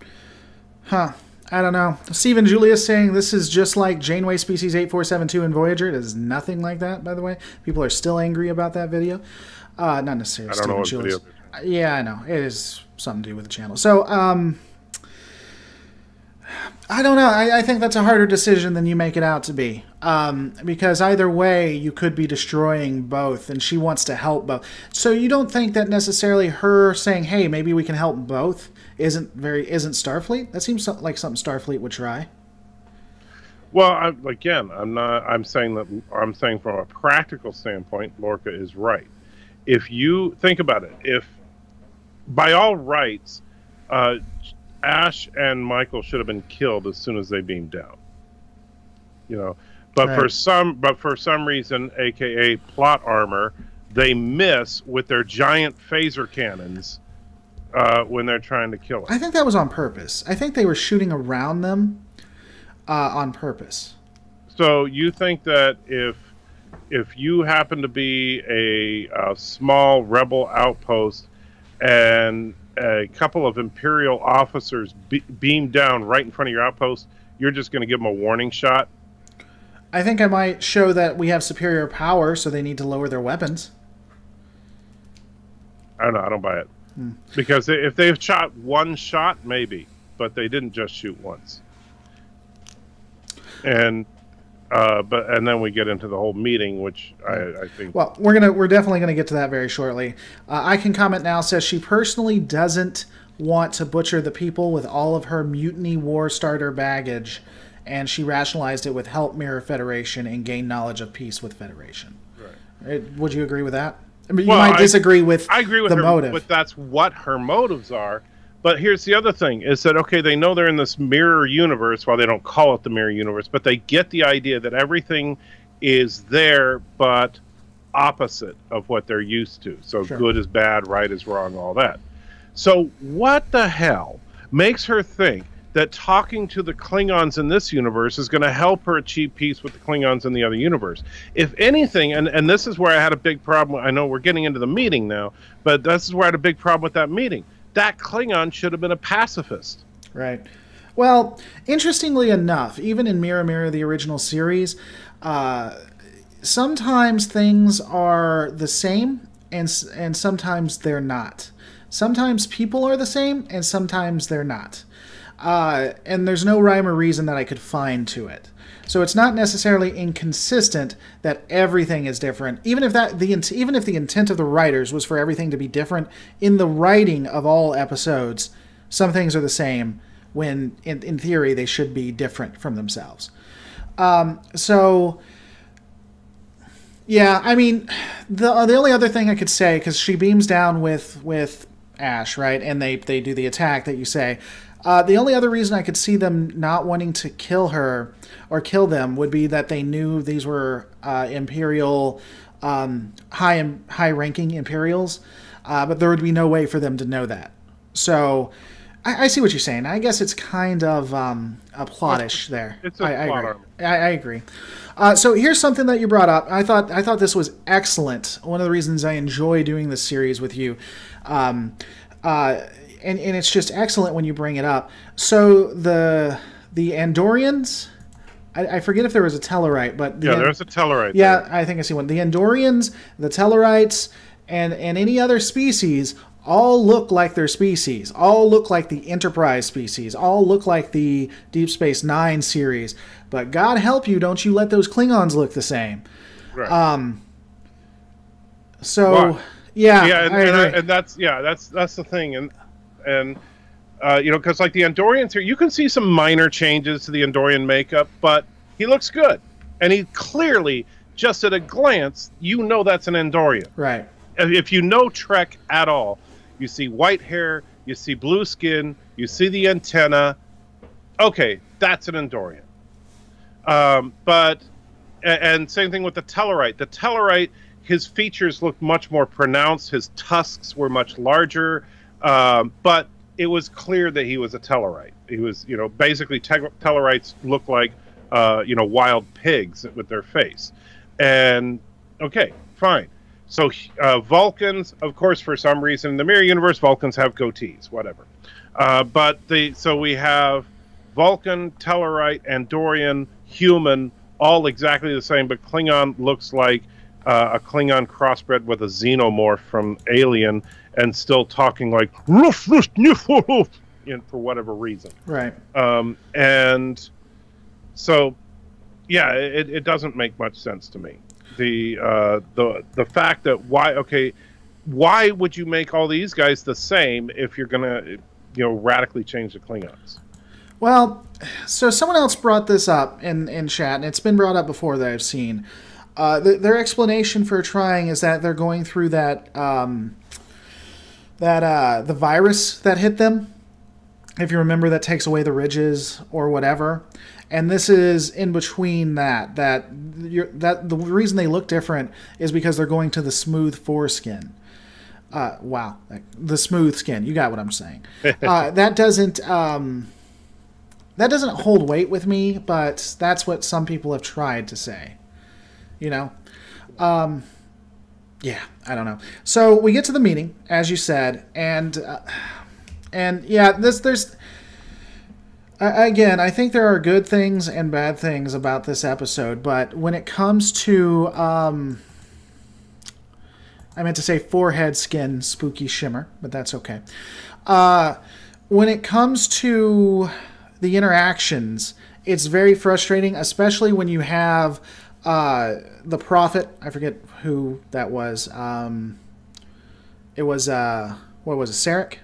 Huh. I don't know. Stephen Julius saying this is just like Janeway Species 8472 in Voyager. It is nothing like that, by the way. People are still angry about that video. Not necessarily. I don't know what video. Yeah, I know. It is something to do with the channel. So, I don't know. I think that's a harder decision than you make it out to be. Because either way, you could be destroying both, and she wants to help both. So you don't think that necessarily her saying, "Hey, maybe we can help both," isn't Starfleet? That seems like something Starfleet would try. Well, I'm saying from a practical standpoint, Lorca is right. If you think about it, if by all rights, Ash and Michael should have been killed as soon as they beamed down, but for some reason, aka plot armor, they miss with their giant phaser cannons when they're trying to kill them. I think that was on purpose. I think they were shooting around them on purpose. So you think that if you happen to be a small rebel outpost and a couple of Imperial officers beam down right in front of your outpost, you're just going to give them a warning shot? I think I might show that we have superior power, so they need to lower their weapons. I don't know. I don't buy it. Because if they've shot one shot, maybe. But they didn't just shoot once. And then we get into the whole meeting, which I think. Well, we're definitely gonna get to that very shortly. I Can Comment Now says she personally doesn't want to butcher the people with all of her mutiny war starter baggage, and she rationalized it with help mirror Federation and gain knowledge of peace with Federation. Right. Would you agree with that? I mean, you might disagree with. I agree with the motive, but that's what her motives are. But here's the other thing, is that, okay, they know they're in this mirror universe, while they don't call it the mirror universe, but they get the idea that everything is there, but opposite of what they're used to. So sure. Good is bad, right is wrong, all that. So what the hell makes her think that talking to the Klingons in this universe is going to help her achieve peace with the Klingons in the other universe? If anything, and this is where I had a big problem. I know we're getting into the meeting now, but this is where I had a big problem with that meeting. That Klingon should have been a pacifist. Right. Well, interestingly enough, even in Mirror Mirror, the original series, sometimes things are the same and sometimes they're not. Sometimes people are the same and sometimes they're not. And there's no rhyme or reason that I could find to it. So it's not necessarily inconsistent that everything is different. Even if the intent of the writers was for everything to be different, in the writing of all episodes, some things are the same when, in theory, they should be different from themselves. So, yeah, I mean, the only other thing I could say, because she beams down with Ash, right, and they do the attack that you say. The only other reason I could see them not wanting to kill her or kill them would be that they knew these were Imperial, high-ranking Imperials, but there would be no way for them to know that. So I see what you're saying. I guess it's kind of a plottish there. It's a plot armor. I agree. So here's something that you brought up. I thought this was excellent. One of the reasons I enjoy doing this series with you. And it's just excellent when you bring it up. So the Andorians, I forget if there was a Tellarite, but there's a Tellarite. Yeah, there. I think I see one. The Andorians, the Tellarites, and any other species all look like their species. All look like the Enterprise species. All look like the Deep Space Nine series. But God help you, don't you let those Klingons look the same. Right. So Why? yeah, and that's the thing, and because like the Andorians here, you can see some minor changes to the Andorian makeup, but he looks good, and he clearly, just at a glance, you know that's an Andorian. Right. If you know Trek at all, you see white hair, you see blue skin, you see the antenna. Okay, that's an Andorian. And same thing with the Tellarite. The Tellarite, his features looked much more pronounced. His tusks were much larger, but it was clear that he was a Tellarite. He was, basically Tellarites look like, wild pigs with their face. And okay, fine. So Vulcans, of course, for some reason in the Mirror Universe, Vulcans have goatees, whatever. So we have Vulcan, Tellarite, Andorian, human, all exactly the same, but Klingon looks like a Klingon crossbred with a xenomorph from Alien, and still talking like for whatever reason. Right. And so, yeah, it doesn't make much sense to me. The fact that why would you make all these guys the same if you're gonna radically change the Klingons? Well, so someone else brought this up in chat, and it's been brought up before that I've seen. Their explanation for trying is that they're going through that the virus that hit them, if you remember, that takes away the ridges or whatever. And this is in between that the reason they look different is because they're going to the smooth foreskin. The smooth skin. You got what I'm saying. That doesn't hold weight with me, but that's what some people have tried to say. Yeah, I don't know. So we get to the meeting, as you said, and yeah, there's again, I think there are good things and bad things about this episode, but when it comes to I meant to say forehead skin spooky shimmer, but that's okay. When it comes to the interactions, it's very frustrating, especially when you have the Prophet. I forget who that was. It was what was it, Sarek?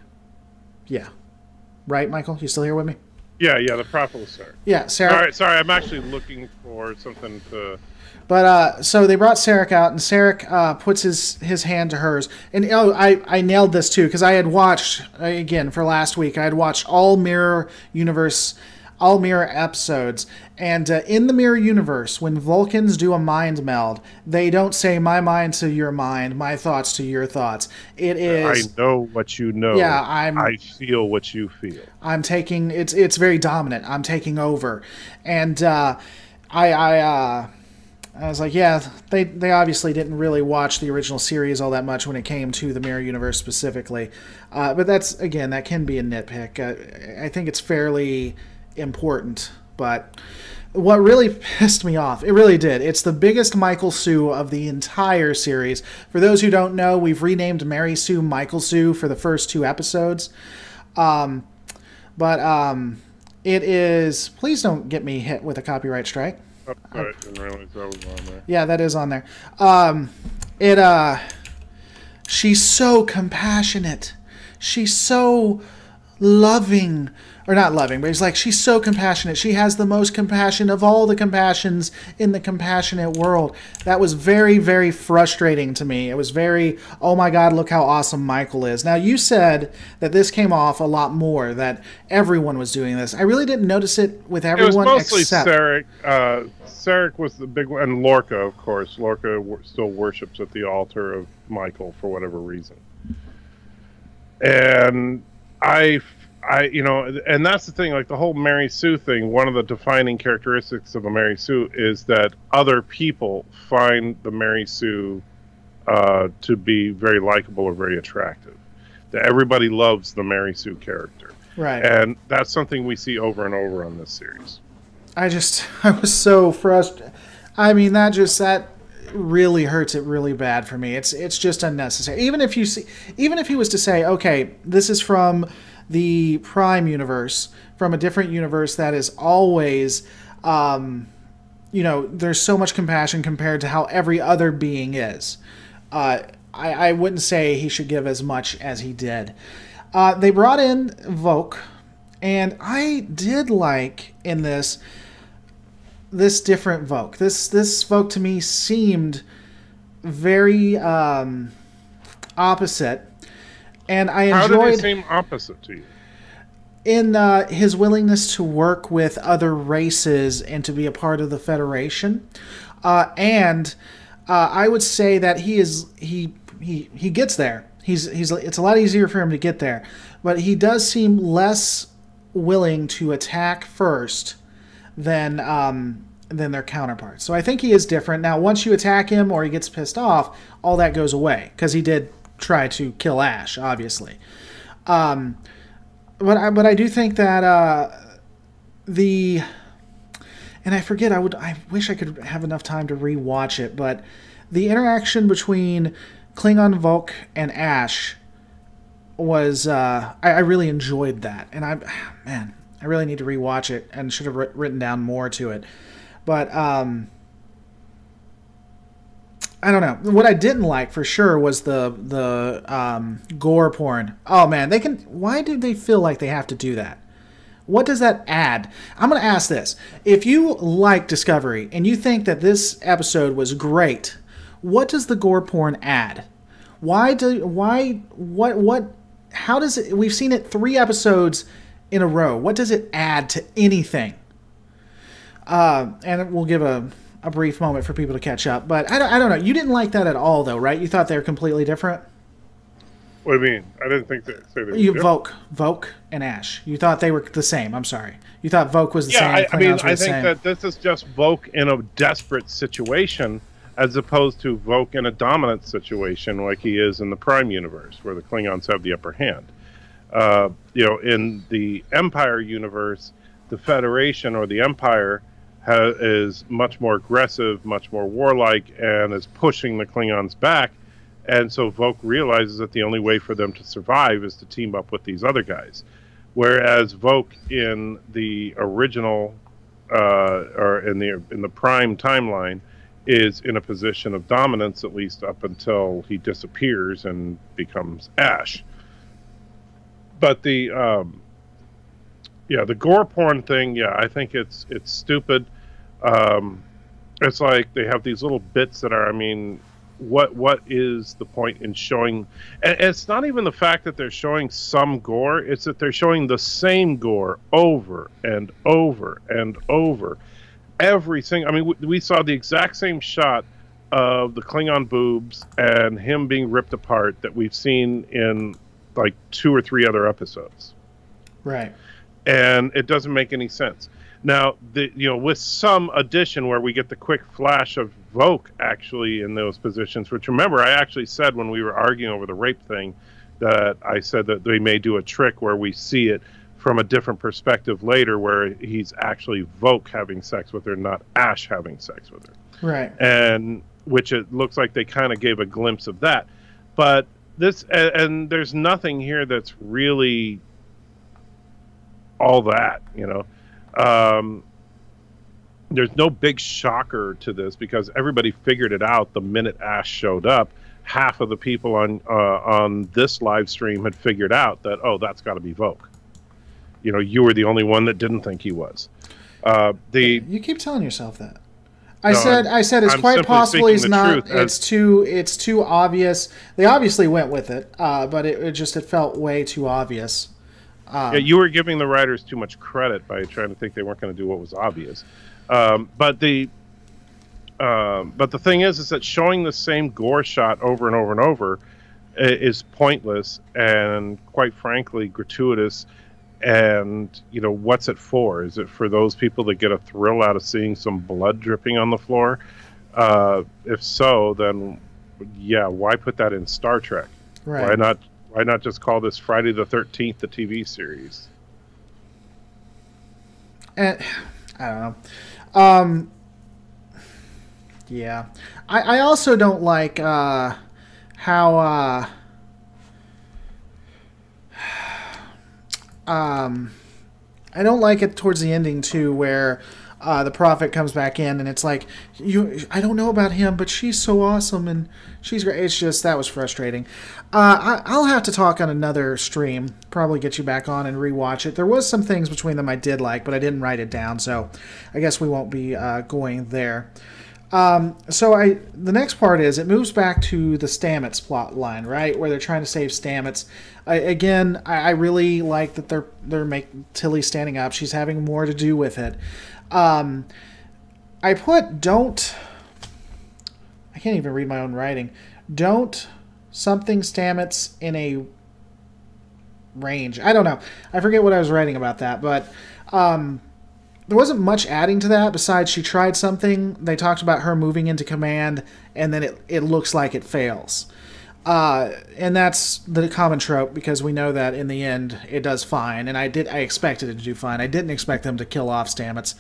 Yeah, right, Michael. You still here with me? Yeah, the Prophet was Sarek. Yeah, Sarek. Sorry, I'm actually looking for something to. But so they brought Sarek out, and Sarek puts his hand to hers. And I nailed this too, because I had watched, again, for last week, I had watched all Mirror episodes. And in the Mirror Universe, when Vulcans do a mind meld, they don't say my mind to your mind, my thoughts to your thoughts. It is. I know what you know. Yeah, I feel what you feel. I'm taking. It's very dominant. I'm taking over, and I was like, yeah, they obviously didn't really watch the original series all that much when it came to the Mirror Universe specifically. But that's, again, that can be a nitpick. I think it's fairly important. But what really pissed me off, it really did. It's the biggest Michael Sue of the entire series. For those who don't know, we've renamed Mary Sue Michael Sue for the first 2 episodes. It is... Please don't get me hit with a copyright strike. Oh, sorry, didn't realize that was on there. Yeah, that is on there. She's so compassionate. She's so loving. Or not loving, but it's like she's so compassionate. She has the most compassion of all the compassions in the compassionate world. That was very, very frustrating to me. It was very, oh my God, look how awesome Michael is. Now, you said that this came off a lot more, that everyone was doing this. I really didn't notice it with everyone. It was mostly except Sarek. Sarek was the big one, and Lorca, of course. Lorca still worships at the altar of Michael for whatever reason. And and that's the thing, like the whole Mary Sue thing, one of the defining characteristics of a Mary Sue is that other people find the Mary Sue to be very likable or very attractive. That everybody loves the Mary Sue character. Right. And that's something we see over and over on this series. I was so frustrated. I mean, that really hurts it really bad for me. It's just unnecessary. Even if he was to say, okay, this is from the Prime universe, from a different universe that is always, there's so much compassion compared to how every other being is. I wouldn't say he should give as much as he did. They brought in Voq, and I did like in this different Voq. This Voq to me seemed very opposite, and I enjoyed. How did they seem opposite to you? In his willingness to work with other races and to be a part of the Federation, and I would say that he gets there. It's a lot easier for him to get there, but he does seem less willing to attack first than their counterparts. So I think he is different. Now, once you attack him or he gets pissed off, all that goes away because he did try to kill Ash, obviously. But I do think that and I forget, I wish I could have enough time to rewatch it, but the interaction between Klingon Voq and Ash was I really enjoyed that, and I really need to rewatch it and should have written down more to it. But I don't know. What I didn't like for sure was the gore porn. Oh man, why do they feel like they have to do that? What does that add? I'm going to ask this. If you like Discovery and you think that this episode was great, what does the gore porn add? How does it, we've seen it 3 episodes in a row. What does it add to anything? And we'll give a brief moment for people to catch up. But I don't know. You didn't like that at all, though, right? You thought they were completely different? What do you mean? I didn't think that. They were Voq and Ash. You thought they were the same. I'm sorry. You thought Voq was the same. I think that this is just Voq in a desperate situation, as opposed to Voq in a dominant situation like he is in the Prime universe, where the Klingons have the upper hand. In the Empire universe, the Federation or the Empire is much more aggressive, much more warlike, and is pushing the Klingons back. And so Voq realizes that the only way for them to survive is to team up with these other guys. Whereas Voq in the original or in the Prime timeline is in a position of dominance, at least up until he disappears and becomes Ash. But the gore porn thing, I think it's stupid. It's like they have these little bits that are, what is the point in showing? And it's not even the fact that they're showing some gore, it's that they're showing the same gore over and over and over. We saw the exact same shot of the Klingon boobs and him being ripped apart that we've seen in like 2 or 3 other episodes. Right. And it doesn't make any sense. Now, with some addition where we get the quick flash of Voq actually in those positions, which, remember, I actually said when we were arguing over the rape thing, that I said that they may do a trick where we see it from a different perspective later, where he's actually Voq having sex with her, not Ash having sex with her. Right. And which it looks like they kind of gave a glimpse of that. But this, and there's nothing here that's really all that, there's no big shocker to this because everybody figured it out the minute Ash showed up. Half of the people on this live stream had figured out that, that's got to be Voq. You were the only one that didn't think he was. You keep telling yourself that. I said it's quite possible he's not. It's too obvious. They obviously went with it, but it felt way too obvious. You were giving the writers too much credit by trying to think they weren't going to do what was obvious. But the thing is that showing the same gore shot over and over and over is pointless and, quite frankly, gratuitous. And what's it for? Is it for those people that get a thrill out of seeing some blood dripping on the floor? If so, then why put that in Star Trek? Right. Why not just call this Friday the 13th, the TV series? And I don't know. Yeah. I also don't like how I don't like it towards the ending too, where the prophet comes back in and it's like, I don't know about him, but she's so awesome and she's great. It's just, that was frustrating. I'll have to talk on another stream, probably get you back on and rewatch it. There was some things between them I did like, but I didn't write it down, so I guess we won't be going there. The next part is, it moves back to the Stamets plot line, right, where they're trying to save Stamets. I really like that they're making Tilly standing up. She's having more to do with it. I can't even read my own writing. Don't something Stamets in a range. I don't know. I forget what I was writing about that, but there wasn't much adding to that besides she tried something. They talked about her moving into command, and then it looks like it fails. And that's the common trope, because we know that in the end it does fine, and I expected it to do fine. I didn't expect them to kill off Stamets.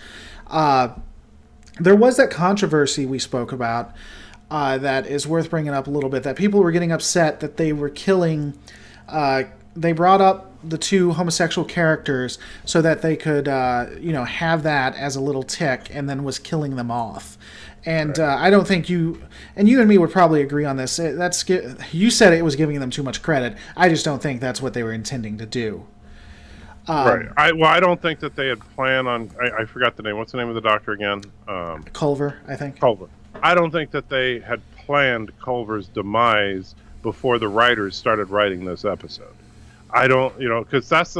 There was that controversy we spoke about that is worth bringing up a little bit, that people were getting upset that they were killing... they brought up the two homosexual characters so that they could, have that as a little tick, and then was killing them off. And right. I don't think you and me would probably agree on this. You said it was giving them too much credit. I just don't think that's what they were intending to do. Right. I don't think that they had planned on. I forgot the name. What's the name of the doctor again? Culver, I think. Culver. I don't think that they had planned Culver's demise before the writers started writing this episode. I don't, because that's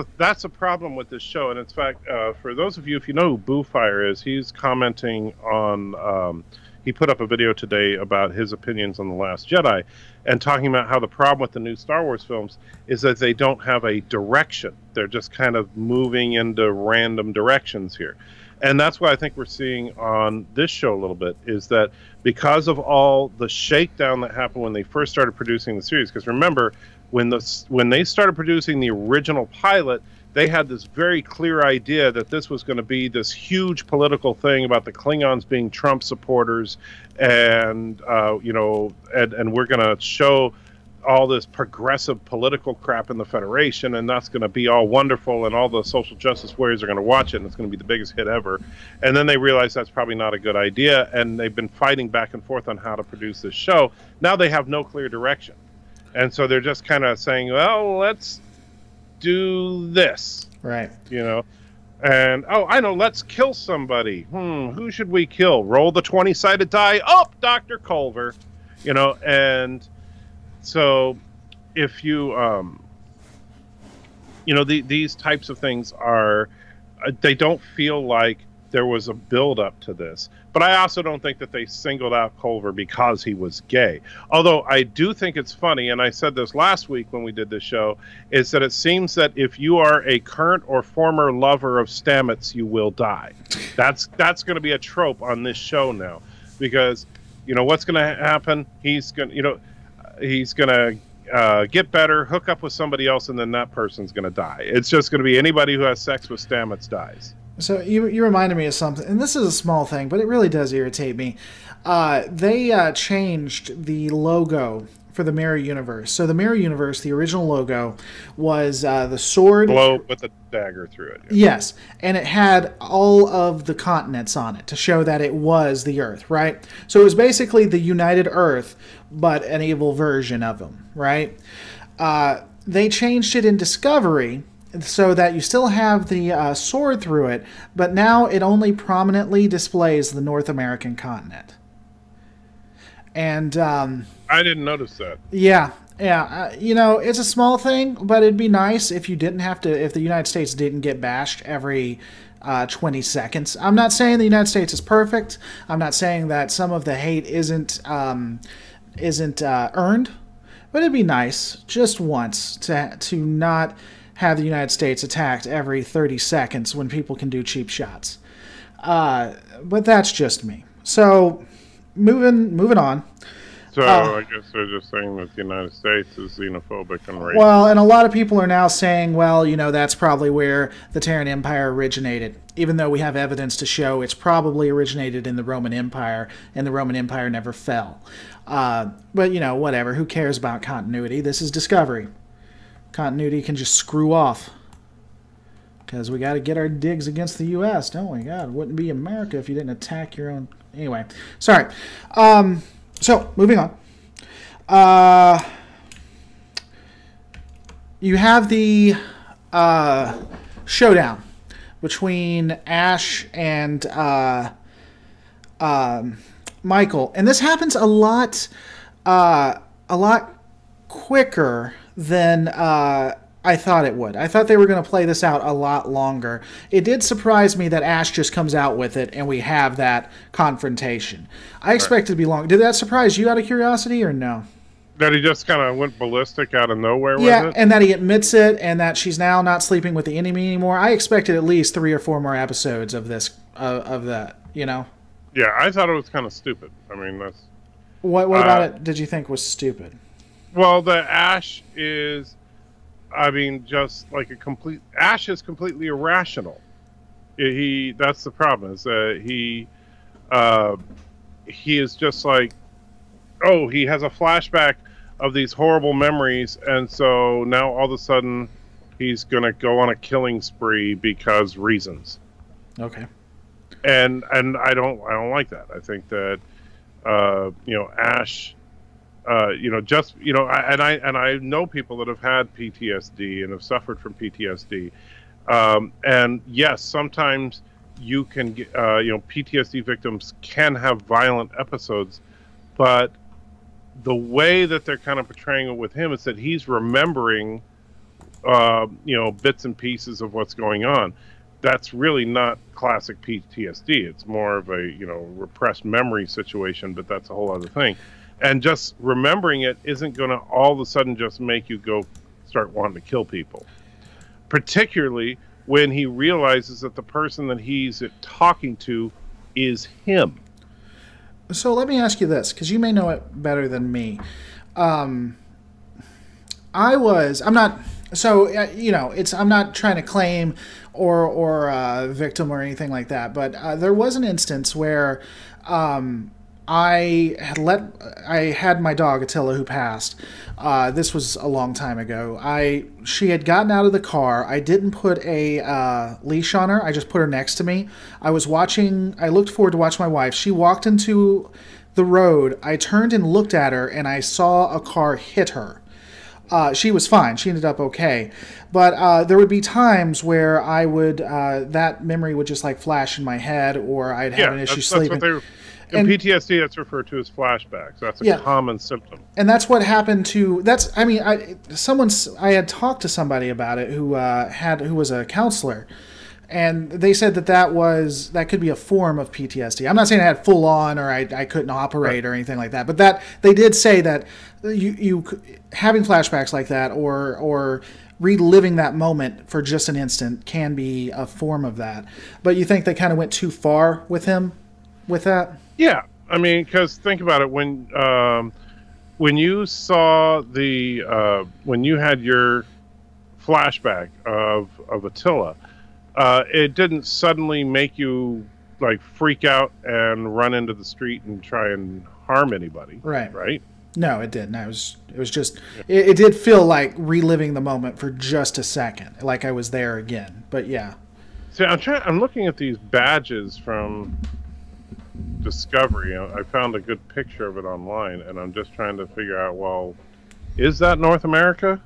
a problem with this show. And in fact, for those of you, if you know who Boofire is, he's commenting on, he put up a video today about his opinions on The Last Jedi, and talking about how the problem with the new Star Wars films is that they don't have a direction. They're just kind of moving into random directions here. And that's what I think we're seeing on this show a little bit, is that because of all the shakedown that happened when they first started producing the series, because remember, when they started producing the original pilot, they had this very clear idea that this was going to be this huge political thing about the Klingons being Trump supporters, and and we're going to show all this progressive political crap in the Federation, and that's going to be all wonderful, and all the social justice warriors are going to watch it, and it's going to be the biggest hit ever. And then they realized that's probably not a good idea, and they've been fighting back and forth on how to produce this show. Now they have no clear direction. And so they're just kind of saying, well, let's do this. Right. And, I know, let's kill somebody. Who should we kill? Roll the 20-sided die. Oh, Dr. Culver. And so if you, these types of things are, they don't feel like there was a build-up to this. But I also don't think that they singled out Culver because he was gay. Although I do think it's funny, and I said this last week when we did this show, is that it seems that if you are a current or former lover of Stamets, you will die. That's going to be a trope on this show now. Because, what's going to happen? He's going to get better, hook up with somebody else, and then that person's going to die. It's just going to be anybody who has sex with Stamets dies. So you reminded me of something, and this is a small thing, but it really does irritate me. They changed the logo for the Mirror Universe. So the Mirror Universe, the original logo, was the sword... Globe with a dagger through it. Yeah. Yes, and it had all of the continents on it to show that it was the Earth, right? So it was basically the United Earth, but an evil version of them, right? They changed it in Discovery so that you still have the sword through it, but now it only prominently displays the North American continent. And I didn't notice that. Yeah. It's a small thing, but it'd be nice if you didn't have to, if the United States didn't get bashed every 20 seconds. I'm not saying the United States is perfect. I'm not saying that some of the hate isn't earned, but it'd be nice just once to not have the United States attacked every 30 seconds when people can do cheap shots. But that's just me. So, moving on. So I guess they're just saying that the United States is xenophobic and racist. Well, and a lot of people are now saying, well, that's probably where the Terran Empire originated, even though we have evidence to show it's probably originated in the Roman Empire, and the Roman Empire never fell. But, whatever. Who cares about continuity? This is Discovery. Continuity can just screw off. Because we got to get our digs against the U.S., don't we? God, it wouldn't be America if you didn't attack your own... Anyway, sorry. So, moving on. You have the showdown between Ash and Michael, and this happens a lot quicker than I thought it would. I thought they were going to play this out a lot longer. It did surprise me that Ash just comes out with it and we have that confrontation. I expected it to be long. Did that surprise you out of curiosity or no? That he just kind of went ballistic out of nowhere with it? Yeah, and that he admits it and that she's now not sleeping with the enemy anymore. I expected at least 3 or 4 more episodes of this, of that, Yeah, I thought it was kind of stupid. I mean, that's... What about it did you think was stupid? Well, the Ash is... just like a complete... Ash is completely irrational. That's the problem, is that he is just like, oh, he has a flashback of these horrible memories, and so now all of a sudden he's going to go on a killing spree because reasons. Okay. And I don't like that. I think that Ash... I know people that have had PTSD and have suffered from PTSD, and yes, sometimes you can get, PTSD victims can have violent episodes, but the way that they're kind of portraying it with him is that he's remembering, bits and pieces of what's going on. That's really not classic PTSD. It's more of a, repressed memory situation, but that's a whole other thing. And just remembering it isn't going to all of a sudden just make you go start wanting to kill people. Particularly when he realizes that the person that he's talking to is him. So let me ask you this, because you may know it better than me. I'm not trying to claim or victim or anything like that, but there was an instance where I had my dog Attila, who passed. This was a long time ago. She had gotten out of the car. I didn't put a leash on her. I just put her next to me. I looked forward to watch my wife. She walked into the road. I turned and looked at her, and I saw a car hit her. She was fine. She ended up okay. But there would be times where I would that memory would just like flash in my head, or I'd have an issue sleeping. In PTSD, that's referred to as flashbacks. That's a common symptom. And that's what happened to... I had talked to somebody about it who was a counselor, and they said that could be a form of PTSD. I'm not saying I had full on or I couldn't operate or anything like that, but that they did say that you having flashbacks like that or reliving that moment for just an instant can be a form of that. But you think they kind of went too far with him with that? Yeah, I mean, because think about it, when you saw when you had your flashback of Attila, it didn't suddenly make you like freak out and run into the street and try and harm anybody, right? No, it didn't. It was just it did feel like reliving the moment for just a second, like I was there again. But yeah. See, I'm looking at these badges from Discovery. I found a good picture of it online, and I'm just trying to figure out, well, is that North America?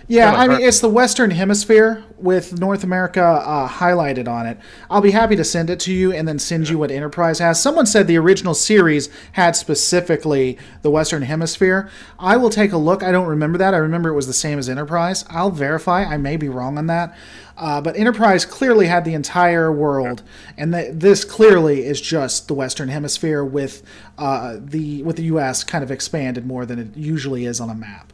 Yeah, I mean, it's the Western Hemisphere with North America highlighted on it. I'll be happy to send it to you and then send you what Enterprise has. Someone said the original series had specifically the Western Hemisphere. I will take a look. I don't remember that. I remember it was the same as Enterprise. I'll verify. I may be wrong on that. But Enterprise clearly had the entire world, and this clearly is just the Western Hemisphere with the U.S. kind of expanded more than it usually is on a map.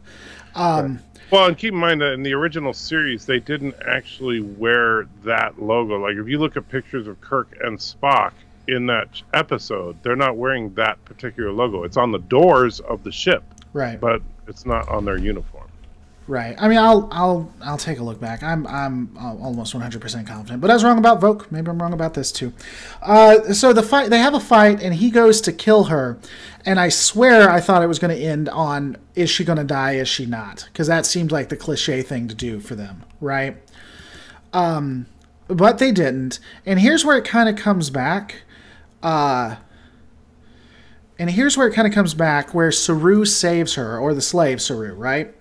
Well, and keep in mind that in the original series, they didn't actually wear that logo. Like, if you look at pictures of Kirk and Spock, in that episode, they're not wearing that particular logo. It's on the doors of the ship, Right. but it's not on their uniform. Right. I mean, I'll take a look back. I'm almost 100% confident, but I was wrong about Vogue. Maybe I'm wrong about this too. So they have a fight, and he goes to kill her, and I swear I thought it was going to end on, is she going to die? Is she not? Because that seemed like the cliche thing to do for them, right? But they didn't. And here's where it kind of comes back. Where Saru saves her, or the slave Saru, right?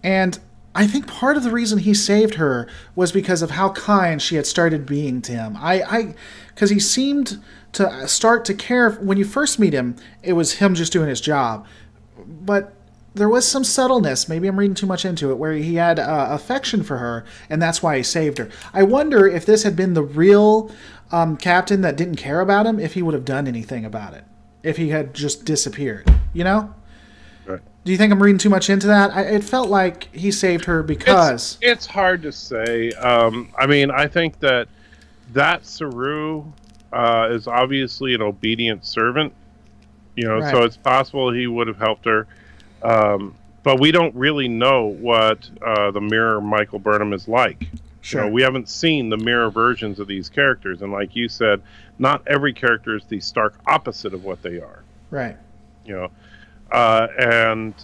And I think part of the reason he saved her was because of how kind she had started being to him. Because he seemed to start to care. When you first meet him, it was him just doing his job. But there was some subtleness, maybe I'm reading too much into it, where he had affection for her, and that's why he saved her. I wonder if this had been the real captain that didn't care about him, if he would have done anything about it. If he had just disappeared, you know? Right. Do you think I'm reading too much into that? It felt like he saved her because... It's hard to say. I mean, I think that Saru is obviously an obedient servant, you know, Right. So it's possible he would have helped her. But we don't really know what the mirror Michael Burnham is like. Sure. You know, we haven't seen the mirror versions of these characters. And like you said, not every character is the stark opposite of what they are. Right. You know, and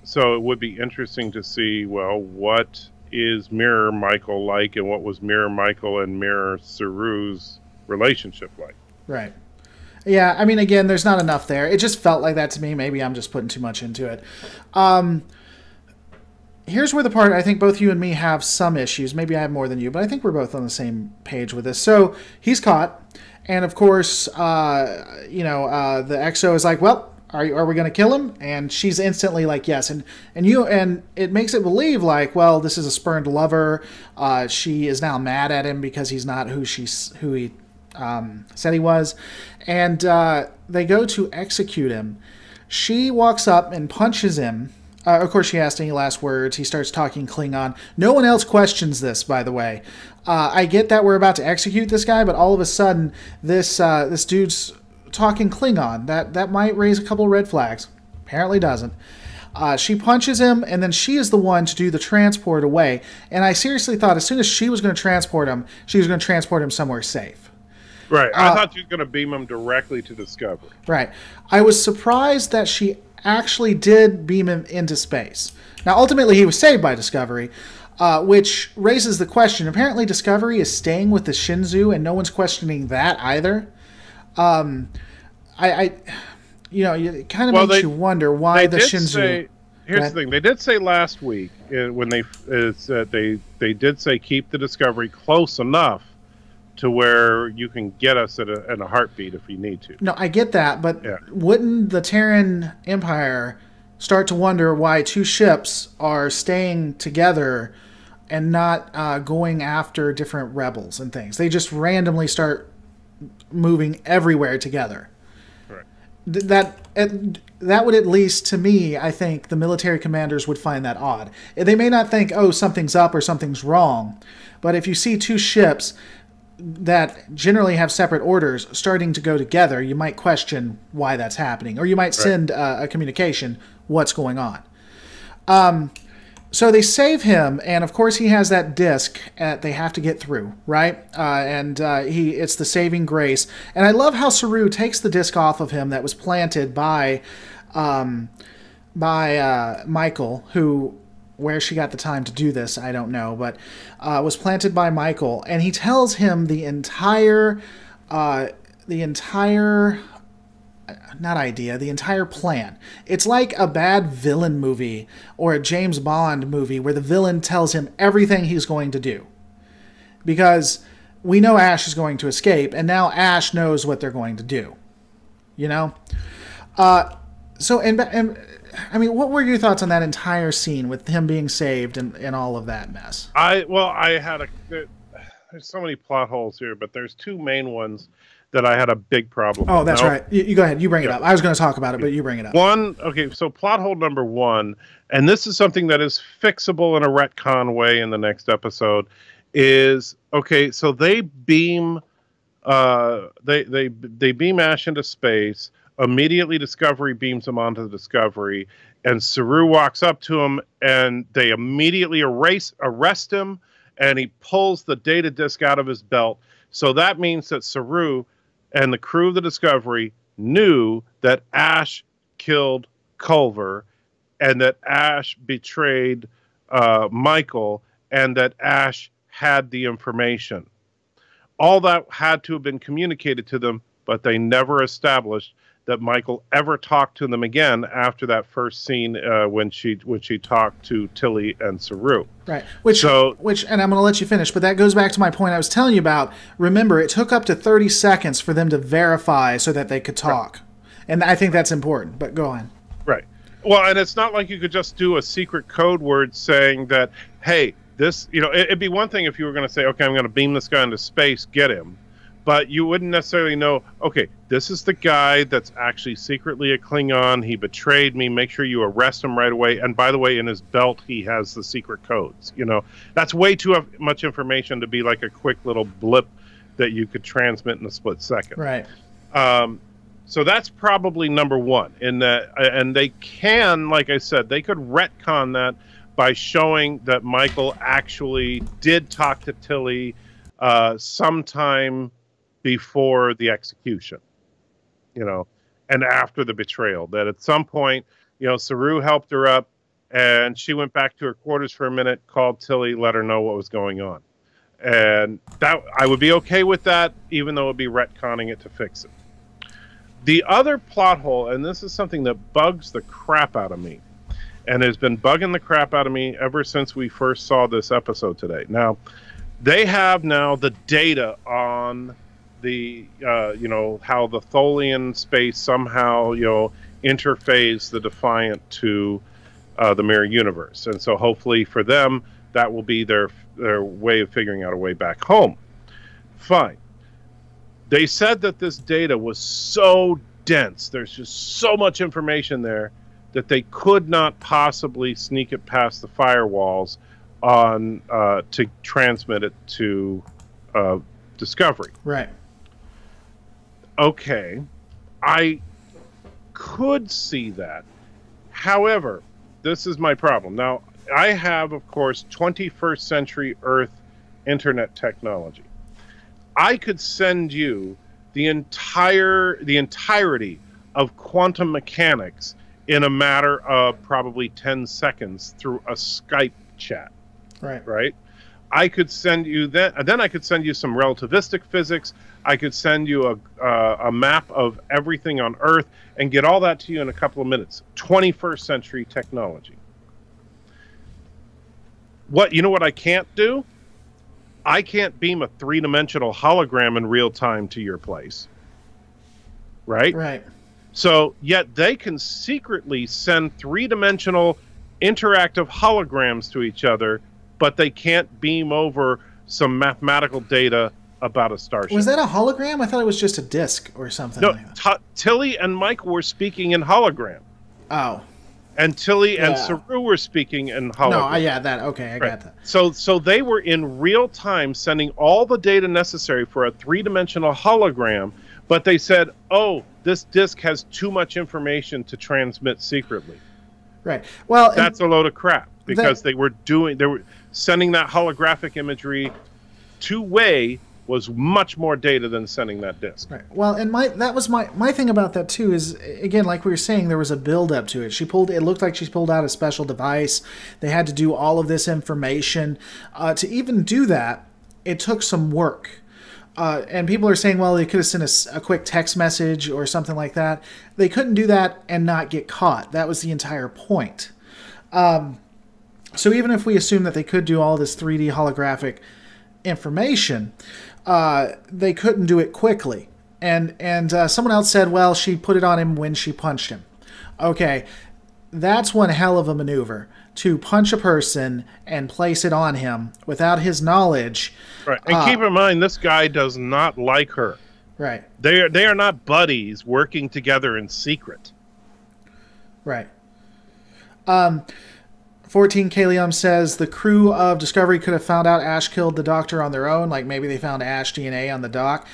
so it would be interesting to see, well, what is Mirror Michael like, and what was Mirror Michael and Mirror Saru's relationship like? Right. Yeah, I mean, again, there's not enough there. It just felt like that to me. Maybe I'm just putting too much into it. Here's where the part I think both you and me have some issues. Maybe I have more than you, but I think we're both on the same page with this. So he's caught, and of course, the XO is like, well, are we going to kill him? And she's instantly like, yes. And it makes it believe like, well, this is a spurned lover. She is now mad at him because he's not who he said he was. And they go to execute him. She walks up and punches him. Of course, she asked any last words. He starts talking Klingon. No one else questions this, by the way. I get that we're about to execute this guy, but all of a sudden, this dude's talking Klingon. That might raise a couple red flags. Apparently doesn't. She punches him, and then she is the one to do the transport away. And I seriously thought as soon as she was going to transport him, she was going to transport him somewhere safe. Right. I thought she was going to beam him directly to Discovery. Right. I was surprised that she actually did beam him into space. Now, ultimately, he was saved by Discovery, which raises the question. Apparently, Discovery is staying with the Shinzu, and no one's questioning that either. It kind of makes you wonder why the Shinzu... Here's the thing. They did say last week when they did say keep the Discovery close enough to where you can get us in a heartbeat if you need to. No, I get that, but wouldn't the Terran Empire start to wonder why two ships are staying together and not going after different rebels and things? They just randomly start moving everywhere together. Right. That would, at least to me, I think the military commanders would find that odd. They may not think, oh, something's up or something's wrong, but if you see two ships that generally have separate orders starting to go together, you might question why that's happening, or you might send a communication, what's going on. So they save him, and of course he has that disc they have to get through, right? It's the saving grace. And I love how Saru takes the disc off of him that was planted by Michael, where she got the time to do this, I don't know, but was planted by Michael, and he tells him the entire plan. It's like a bad villain movie or a James Bond movie where the villain tells him everything he's going to do. Because we know Ash is going to escape, and now Ash knows what they're going to do. You know? I mean, what were your thoughts on that entire scene with him being saved and all of that mess? There's so many plot holes here, but there's two main ones that I had a big problem with. Oh, that's right. You go ahead. You bring it up. I was going to talk about it, but you bring it up. So plot hole number one, and this is something that is fixable in a retcon way in the next episode, is, okay, so they beam They beam Ash into space. Immediately, Discovery beams him onto the Discovery, and Saru walks up to him, and they immediately arrest him, and he pulls the data disk out of his belt. So that means that Saru and the crew of the Discovery knew that Ash killed Culver, and that Ash betrayed Michael, and that Ash had the information. All that had to have been communicated to them, but they never established that Michael ever talked to them again after that first scene when she talked to Tilly and Saru. Right. Which, and I'm going to let you finish, but that goes back to my point I was telling you about. Remember, it took up to 30 seconds for them to verify so that they could talk. Right. And I think that's important, but go on. Right. Well, and it's not like you could just do a secret code word saying that, hey, this, it'd be one thing if you were going to say, okay, I'm going to beam this guy into space, get him. But you wouldn't necessarily know, okay, this is the guy that's actually secretly a Klingon. He betrayed me. Make sure you arrest him right away. And by the way, in his belt, he has the secret codes. That's way too much information to be like a quick little blip that you could transmit in a split second. Right. So that's probably number one. In that, and they can, like I said, they could retcon that by showing that Michael actually did talk to Tilly sometime before the execution, and after the betrayal. That at some point, Saru helped her up, and she went back to her quarters for a minute, called Tilly, let her know what was going on. And that I would be okay with that, even though it would be retconning it to fix it. The other plot hole, and this is something that bugs the crap out of me, and has been bugging the crap out of me ever since we first saw this episode today. Now, they have now the data on the, how the Tholian space somehow, interface the Defiant to the Mirror Universe. And so hopefully for them, that will be their way of figuring out a way back home. Fine. They said that this data was so dense, there's just so much information there, that they could not possibly sneak it past the firewalls on to transmit it to Discovery. Right. Okay. I could see that. However, this is my problem. Now, I have, of course, 21st century Earth internet technology. I could send you the entirety of quantum mechanics in a matter of probably 10 seconds through a Skype chat. Right? I could send you that, and then I could send you some relativistic physics. I could send you a map of everything on Earth and get all that to you in a couple of minutes. 21st century technology. What I can't do? I can't beam a three-dimensional hologram in real time to your place. Right? Right. So, yet they can secretly send three-dimensional interactive holograms to each other, but they can't beam over some mathematical data about a starship. Was that a hologram? I thought it was just a disc or something. No, like that. Tilly and Mike were speaking in hologram. Oh. And Tilly and Saru were speaking in hologram. No, I got that. So they were in real time sending all the data necessary for a three-dimensional hologram, but they said, oh, this disk has too much information to transmit secretly. Right. Well, that's a load of crap, because they were sending that holographic imagery two-way was much more data than sending that disk. Right. Well, and that was my thing about that too is, again, like we were saying, there was a build up to it. It looked like she pulled out a special device. They had to do all of this information. To even do that, it took some work. And people are saying, well, they could have sent a quick text message or something like that. They couldn't do that and not get caught. That was the entire point. So even if we assume that they could do all this 3D holographic information, they couldn't do it quickly. And someone else said, well, she put it on him when she punched him. Okay, that's one hell of a maneuver, to punch a person and place it on him without his knowledge. Right, and keep in mind, this guy does not like her. Right. They are not buddies working together in secret. Right. 14 Kalium says the crew of Discovery could have found out Ash killed the Doctor on their own, like maybe they found Ash DNA on the dock.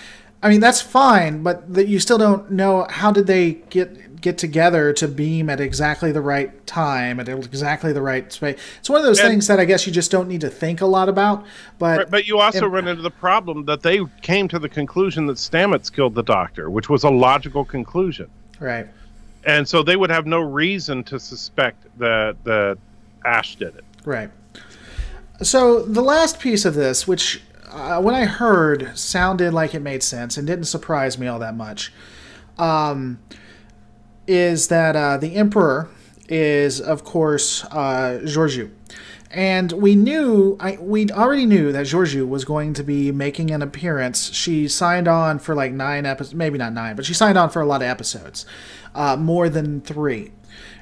I mean, that's fine, but you still don't know how did they get together to beam at exactly the right time, at exactly the right space. It's one of those things that I guess you just don't need to think a lot about. But you also run into the problem that they came to the conclusion that Stamets killed the Doctor, which was a logical conclusion. Right. And so they would have no reason to suspect that Ash did it. Right. So the last piece of this, which when I heard sounded like it made sense and didn't surprise me all that much, is that the Emperor is, of course, Georgiou. And we already knew that Georgiou was going to be making an appearance. She signed on for like 9 episodes, maybe not 9, but she signed on for a lot of episodes, more than 3.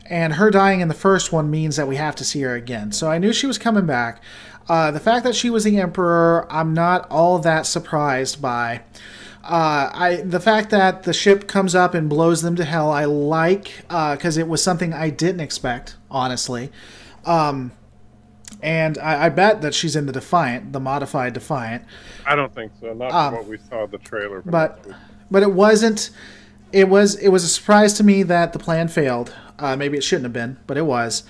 And her dying in the first one means that we have to see her again. So I knew she was coming back. The fact that she was the Emperor, I'm not all that surprised by. The fact that the ship comes up and blows them to hell, I like, because it was something I didn't expect, honestly. And I bet that she's in the Defiant, the modified Defiant. I don't think so. Not from what we saw in the trailer. But it wasn't. It was a surprise to me that the plan failed. Maybe it shouldn't have been, but it was.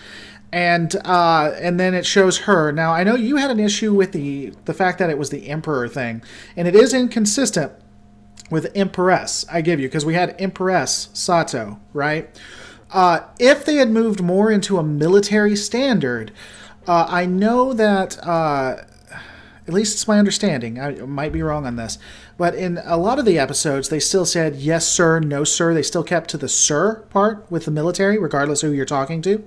And then it shows her. Now, I know you had an issue with the fact that it was the Emperor thing, and it is inconsistent with Empress, I give you, because we had Empress Sato, right? If they had moved more into a military standard, I know that, at least it's my understanding, I might be wrong on this, but in a lot of the episodes, they still said yes, sir, no, sir. They still kept to the sir part with the military, regardless of who you're talking to.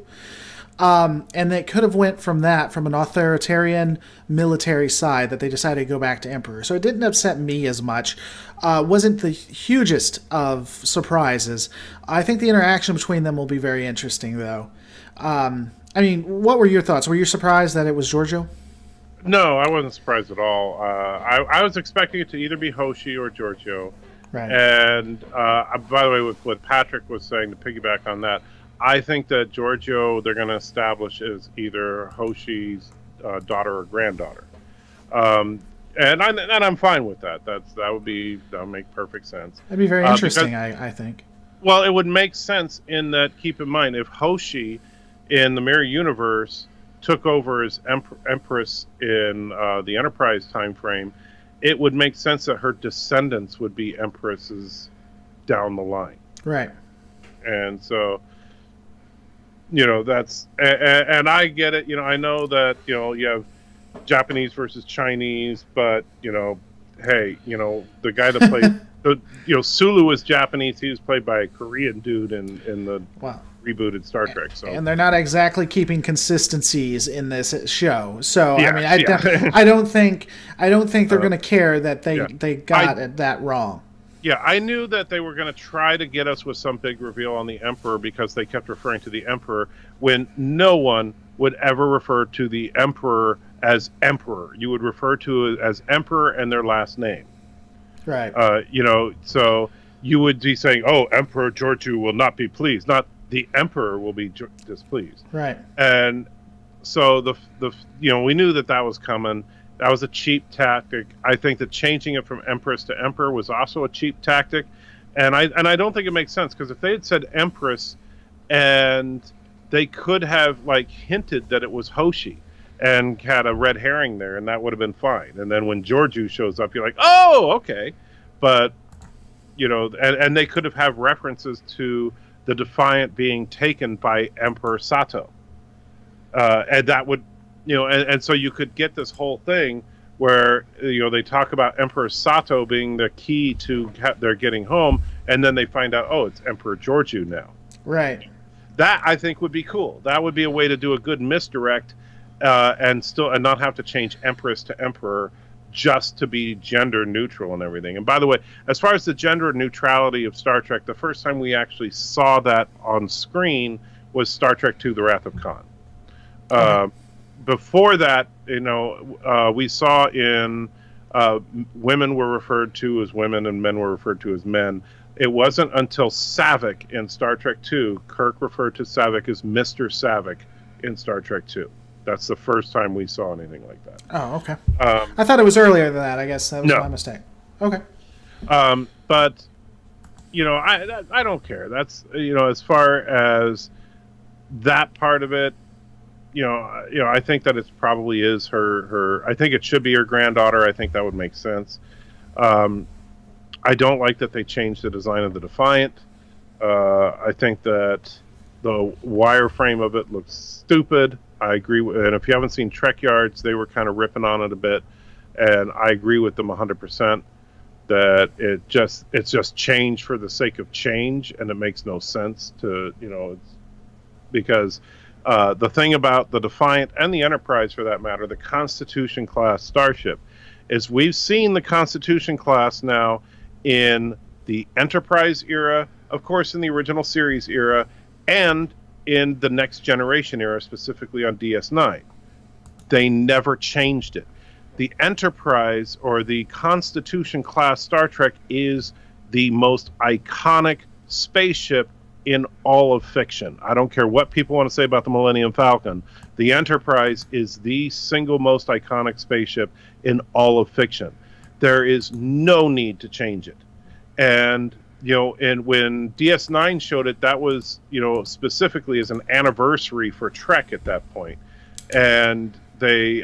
And they could have went from an authoritarian military side that they decided to go back to Emperor. So it didn't upset me as much. Wasn't the hugest of surprises. I think the interaction between them will be very interesting, though. I mean, what were your thoughts? Were you surprised that it was Georgiou? No, I wasn't surprised at all. I was expecting it to either be Hoshi or Georgiou. Right. And by the way, with what Patrick was saying, to piggyback on that, I think that Georgiou they're going to establish as either Hoshi's daughter or granddaughter, and I'm fine with that. That would make perfect sense. That'd be very interesting, I think. Well, it would make sense in that. Keep in mind, if Hoshi in the Mirror Universe took over as Empress in the Enterprise time frame, it would make sense that her descendants would be Empresses down the line. Right. And so, that's, and I get it. I know that, you have Japanese versus Chinese, but, hey, the guy that played, Sulu is Japanese. He was played by a Korean dude in the rebooted Star Trek. So, and they're not exactly keeping consistencies in this show. So, yeah, I mean, I don't think they're going to care that they got it that wrong. Yeah, I knew that they were going to try to get us with some big reveal on the Emperor because they kept referring to the Emperor when no one would ever refer to the Emperor as Emperor. You would refer to it as Emperor and their last name. Right. So you would be saying, "Oh, Emperor Georgiou will not be pleased." Not the Emperor will be displeased. Right. And so we knew that was coming. That was a cheap tactic. I think that changing it from Empress to Emperor was also a cheap tactic, and I don't think it makes sense because if they had said Empress, and they could have hinted that it was Hoshi, and had a red herring there, and that would have been fine. And then when Georgiou shows up, you're like, oh, okay, but and they could have references to the Defiant being taken by Emperor Sato, and that would. And so you could get this whole thing where, they talk about Emperor Sato being the key to their getting home, and then they find out, oh, it's Emperor Georgiou now. Right. That, I think, would be cool. That would be a way to do a good misdirect and not have to change Empress to Emperor just to be gender neutral and everything. And by the way, as far as the gender neutrality of Star Trek, the first time we actually saw that on screen was Star Trek II, The Wrath of Khan. Okay. Before that, we saw in women were referred to as women and men were referred to as men. It wasn't until Saavik in Star Trek II, Kirk referred to Saavik as Mr. Saavik in Star Trek II. That's the first time we saw anything like that. Oh, okay. I thought it was earlier than that. I guess that was my mistake. Okay. But I don't care. That's as far as that part of it. I think that it probably is her. I think it should be her granddaughter. I think that would make sense. I don't like that they changed the design of the Defiant. I think that the wireframe of it looks stupid. I agree with, and if you haven't seen Trek Yards, they were kind of ripping on it a bit, and I agree with them 100% that it's just change for the sake of change, and it makes no sense to because the thing about the Defiant and the Enterprise, for that matter, the Constitution class starship, is we've seen the Constitution class now in the Enterprise era, of course, in the original series era, and in the Next Generation era, specifically on DS9. They never changed it. The Enterprise, or the Constitution class Star Trek, is the most iconic spaceship in all of fiction. I don't care what people want to say about the Millennium Falcon. The Enterprise is the single most iconic spaceship in all of fiction. There is no need to change it. And and when DS9 showed it, that was specifically as an anniversary for Trek at that point. And they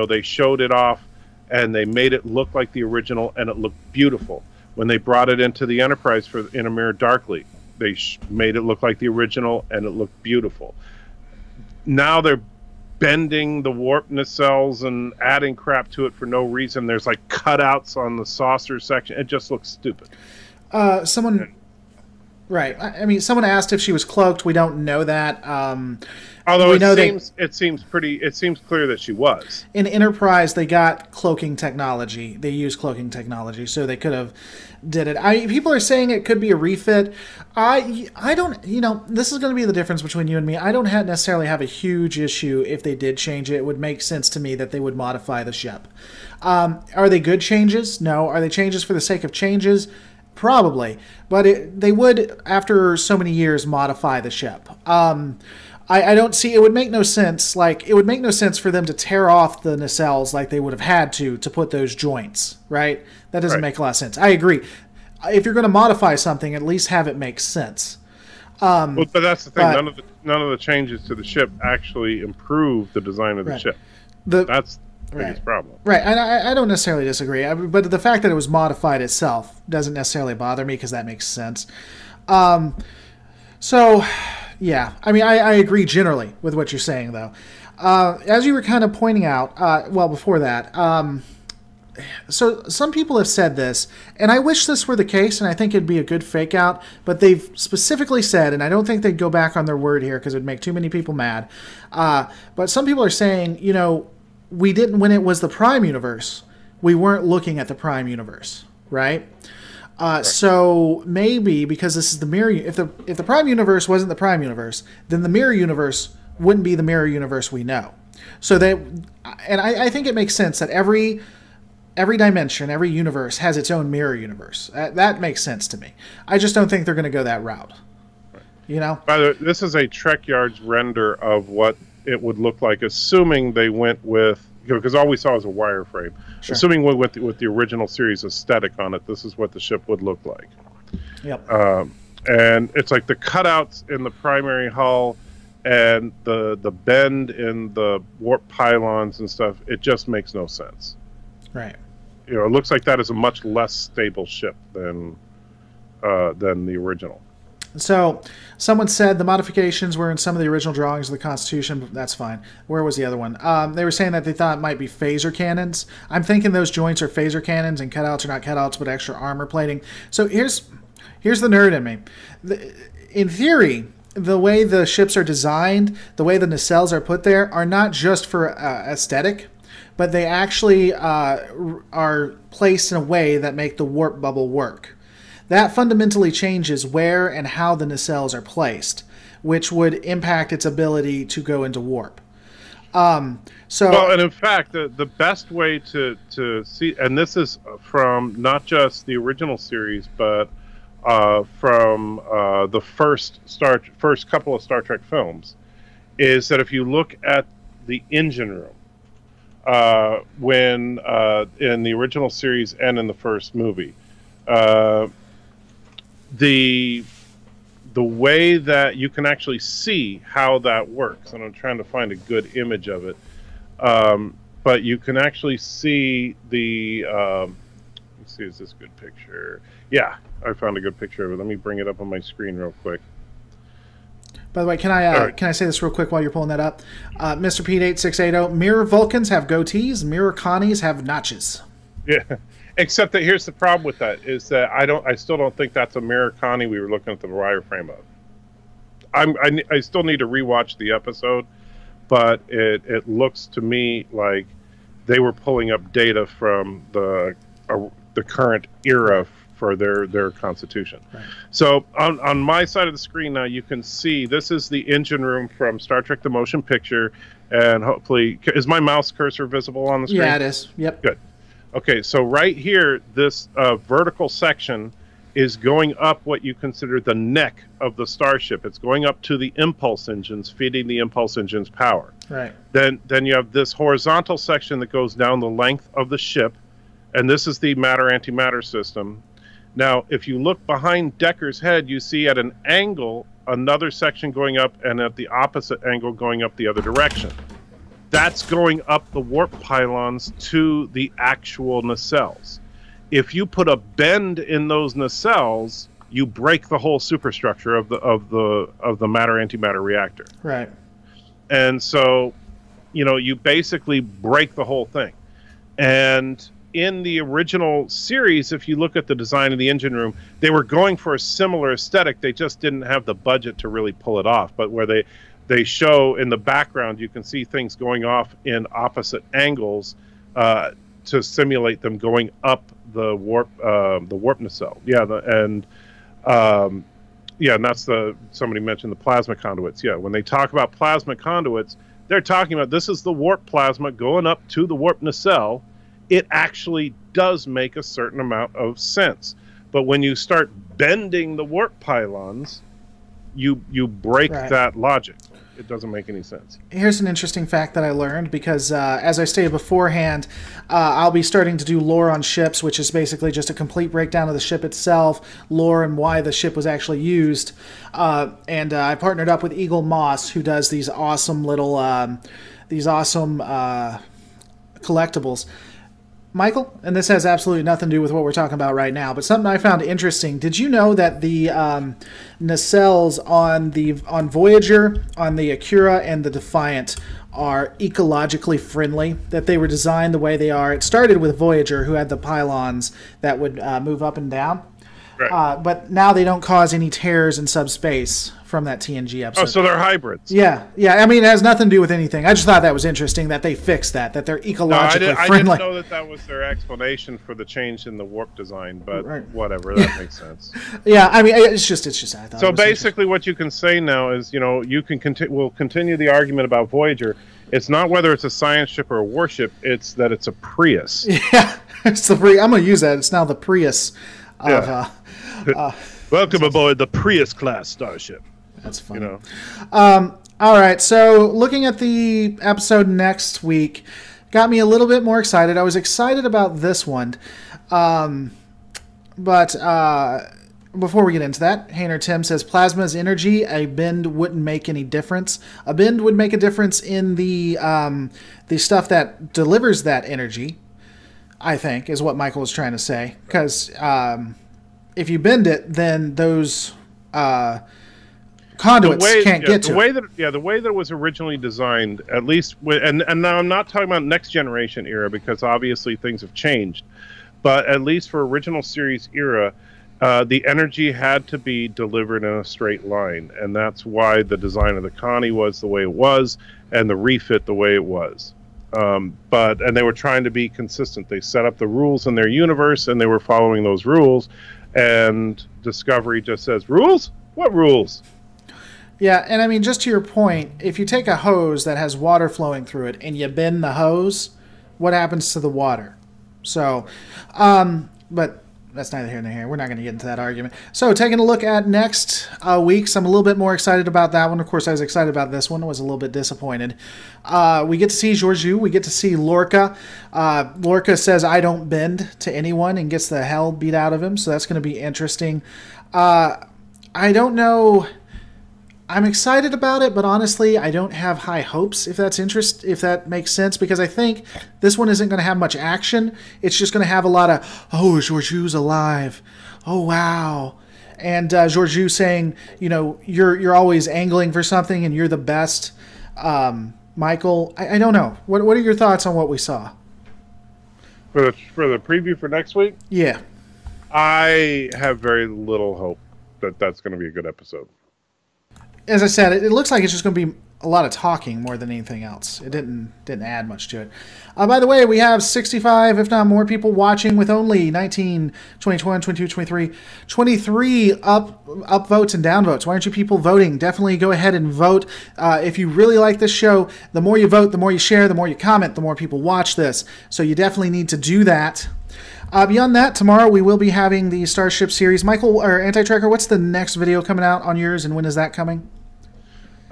they showed it off, and they made it look like the original, and it looked beautiful. When they brought it into the Enterprise for In a Mirror Darkly, they made it look like the original, and it looked beautiful. Now they're bending the warp nacelles and adding crap to it for no reason. There's like cutouts on the saucer section. It just looks stupid. Right. I mean, someone asked if she was cloaked. We don't know that. Although it seems clear that she was. In Enterprise, they got cloaking technology. They used cloaking technology, so they could have did it. People are saying it could be a refit. I don't. This is going to be the difference between you and me. I don't necessarily have a huge issue if they did change it. It would make sense to me that they would modify the ship. Are they good changes? No. Are they changes for the sake of changes? Probably, but they would, after so many years, modify the ship. I don't see, it would make no sense. It would make no sense for them to tear off the nacelles like they would have had to put those joints, right? That doesn't make a lot of sense. I agree. If you're going to modify something, at least have it make sense. But that's the thing. None of the changes to the ship actually improve the design of the ship. That's the biggest problem. Right, and I don't necessarily disagree. But the fact that it was modified itself doesn't necessarily bother me, because that makes sense. So, yeah. I mean, I agree generally with what you're saying, though. As you were kind of pointing out, before that, so some people have said this, and I wish this were the case, and I think it'd be a good fake out, but they've specifically said, and I don't think they'd go back on their word here because it'd make too many people mad, but some people are saying, we didn't, when it was the Prime Universe, we weren't looking at the Prime Universe, right? So maybe because this is the mirror, if the Prime Universe wasn't the Prime Universe, then the Mirror Universe wouldn't be the Mirror Universe we know. So I think it makes sense that every dimension, every universe has its own mirror universe. That makes sense to me. I just don't think they're going to go that route. By the way, this is a Trek Yards render of what it would look like, assuming they went with, because all we saw was a wireframe. Sure. Assuming we went with the original series aesthetic on it, this is what the ship would look like. Yep. And it's like the cutouts in the primary hull and the bend in the warp pylons and stuff. It just makes no sense. Right. It looks like that is a much less stable ship than the original. So, someone said the modifications were in some of the original drawings of the Constitution. But that's fine. Where was the other one? They were saying that they thought it might be phaser cannons. I'm thinking those joints are phaser cannons, and cutouts are not cutouts, but extra armor plating. So here's the nerd in me. In theory, the way the ships are designed, the way the nacelles are put there, are not just for aesthetic, but they actually are placed in a way that make the warp bubble work. That fundamentally changes where and how the nacelles are placed, which would impact its ability to go into warp. And in fact, the best way to see, and this is from not just the original series, but from the first couple of Star Trek films, is that if you look at the engine room, when in the original series and in the first movie, the way that you can actually see how that works, and I'm trying to find a good image of it, but you can actually see the let's see, is this a good picture? Yeah, I found a good picture of it. Let me bring it up on my screen real quick. By the way, can I say this real quick while you're pulling that up? Mr. Pete 8680, mirror Vulcans have goatees, mirror Connies have notches. Yeah. Except that here's the problem with that is that I still don't think that's a mirror Connie we were looking at the wireframe of. I still need to rewatch the episode, but it looks to me like they were pulling up data from the current era for their constitution. Right. So on my side of the screen now, you can see this is the engine room from Star Trek: The Motion Picture, and hopefully, is my mouse cursor visible on the screen? Yeah, it is. Yep. Good. Okay, so right here, this vertical section is going up what you consider the neck of the starship. It's going up to the impulse engines, feeding the impulse engines power. Right. Then you have this horizontal section that goes down the length of the ship, and this is the matter-antimatter system. Now, if you look behind Decker's head, you see at an angle another section going up, and at the opposite angle going up the other direction. That's going up the warp pylons to the actual nacelles. If you put a bend in those nacelles, you break the whole superstructure of the matter-antimatter reactor. Right. And so, you basically break the whole thing. And in the original series, if you look at the design of the engine room, they were going for a similar aesthetic. They just didn't have the budget to really pull it off. But where they show in the background, you can see things going off in opposite angles to simulate them going up the warp nacelle. And that's somebody mentioned the plasma conduits. Yeah, when they talk about plasma conduits, they're talking about this is the warp plasma going up to the warp nacelle. It actually does make a certain amount of sense. But when you start bending the warp pylons, you break that logic. It doesn't make any sense. Here's an interesting fact that I learned because, as I stated beforehand, I'll be starting to do lore on ships, which is basically just a complete breakdown of the ship itself, lore and why the ship was actually used. And I partnered up with Eagle Moss, who does these awesome little, collectibles. Michael, and this has absolutely nothing to do with what we're talking about right now, but something I found interesting. Did you know that the nacelles on Voyager, on the Akira, and the Defiant are ecologically friendly? That they were designed the way they are. It started with Voyager, who had the pylons that would move up and down. Right. But now they don't cause any tears in subspace from that TNG episode. Oh, so they're hybrids. Yeah. I mean, it has nothing to do with anything. I just thought that was interesting that they fixed that they're ecologically friendly. I didn't know that was their explanation for the change in the warp design, but whatever, that makes sense. Yeah, I mean, it's just I thought. So basically, what you can say now is, you can we'll continue the argument about Voyager. It's not whether it's a science ship or a warship; it's that it's a Prius. Yeah, it's the Prius. I'm going to use that. It's now the Prius of. Welcome aboard the Prius class starship. That's funny. All right, so looking at the episode next week got me a little bit more excited. I was excited about this one, but before we get into that, Hainer Tim says plasma is energy. A bend wouldn't make any difference. A bend would make a difference in the stuff that delivers that energy, I think, is what Michael was trying to say. Because if you bend it, then those conduits can't get to it. The way that it was originally designed, at least, and now I'm not talking about next generation era because obviously things have changed, but at least for original series era, the energy had to be delivered in a straight line, and that's why the design of the Connie was the way it was, and the refit the way it was. And they were trying to be consistent. They set up the rules in their universe, and they were following those rules. And Discovery just says, rules? What rules? Yeah, and I mean, just to your point, if you take a hose that has water flowing through it and you bend the hose, what happens to the water? So, but that's neither here nor there. We're not going to get into that argument. So, taking a look at next week's, I'm a little bit more excited about that one. Of course, I was excited about this one. I was a little bit disappointed. We get to see Georgiou. We get to see Lorca. Lorca says, "I don't bend to anyone," and gets the hell beat out of him. So that's going to be interesting. I don't know. I'm excited about it, but honestly, I don't have high hopes, if that makes sense, because I think this one isn't going to have much action. It's just going to have a lot of, "Oh, Georgiou's alive. Oh, wow." And Georgiou saying, you're always angling for something and you're the best. Michael, I don't know. What are your thoughts on what we saw? For the preview for next week? Yeah. I have very little hope that that's going to be a good episode. As I said, it looks like it's just going to be a lot of talking more than anything else. It didn't add much to it. By the way, we have 65, if not more, people watching with only 19, 20, 21, 22, 23, 23 up votes and down votes. Why aren't you people voting? Definitely go ahead and vote. If you really like this show, the more you vote, the more you share, the more you comment, the more people watch this. So you definitely need to do that. Beyond that, tomorrow we will be having the Starship series. Michael, or Anti-Tracker, what's the next video coming out on yours, and when is that coming?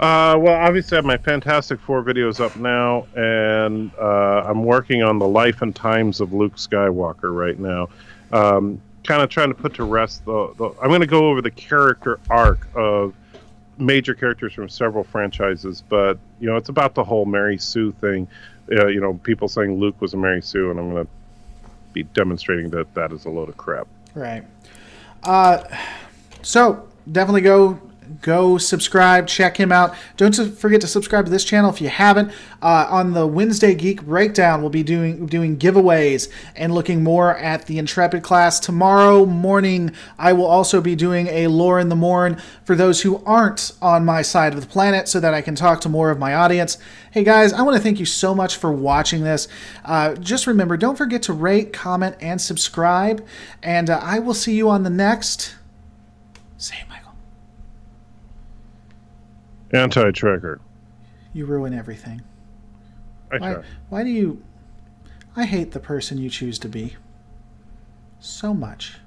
Well, obviously I have my Fantastic Four videos up now, and I'm working on the life and times of Luke Skywalker right now. Kind of trying to put to rest I'm going to go over the character arc of major characters from several franchises, but it's about the whole Mary Sue thing. People saying Luke was a Mary Sue, and I'm going to be demonstrating that is a load of crap. Right. So definitely go subscribe, check him out. Don't forget to subscribe to this channel if you haven't. On the Wednesday Geek Breakdown, we'll be doing giveaways and looking more at the Intrepid class. Tomorrow morning, I will also be doing a Lore in the Morn for those who aren't on my side of the planet, so that I can talk to more of my audience. Hey guys, I want to thank you so much for watching this. Just remember, don't forget to rate, comment, and subscribe. And I will see you on the next... Say it, Michael. Anti-Tracker. You ruin everything. Why do you... I hate the person you choose to be. So much.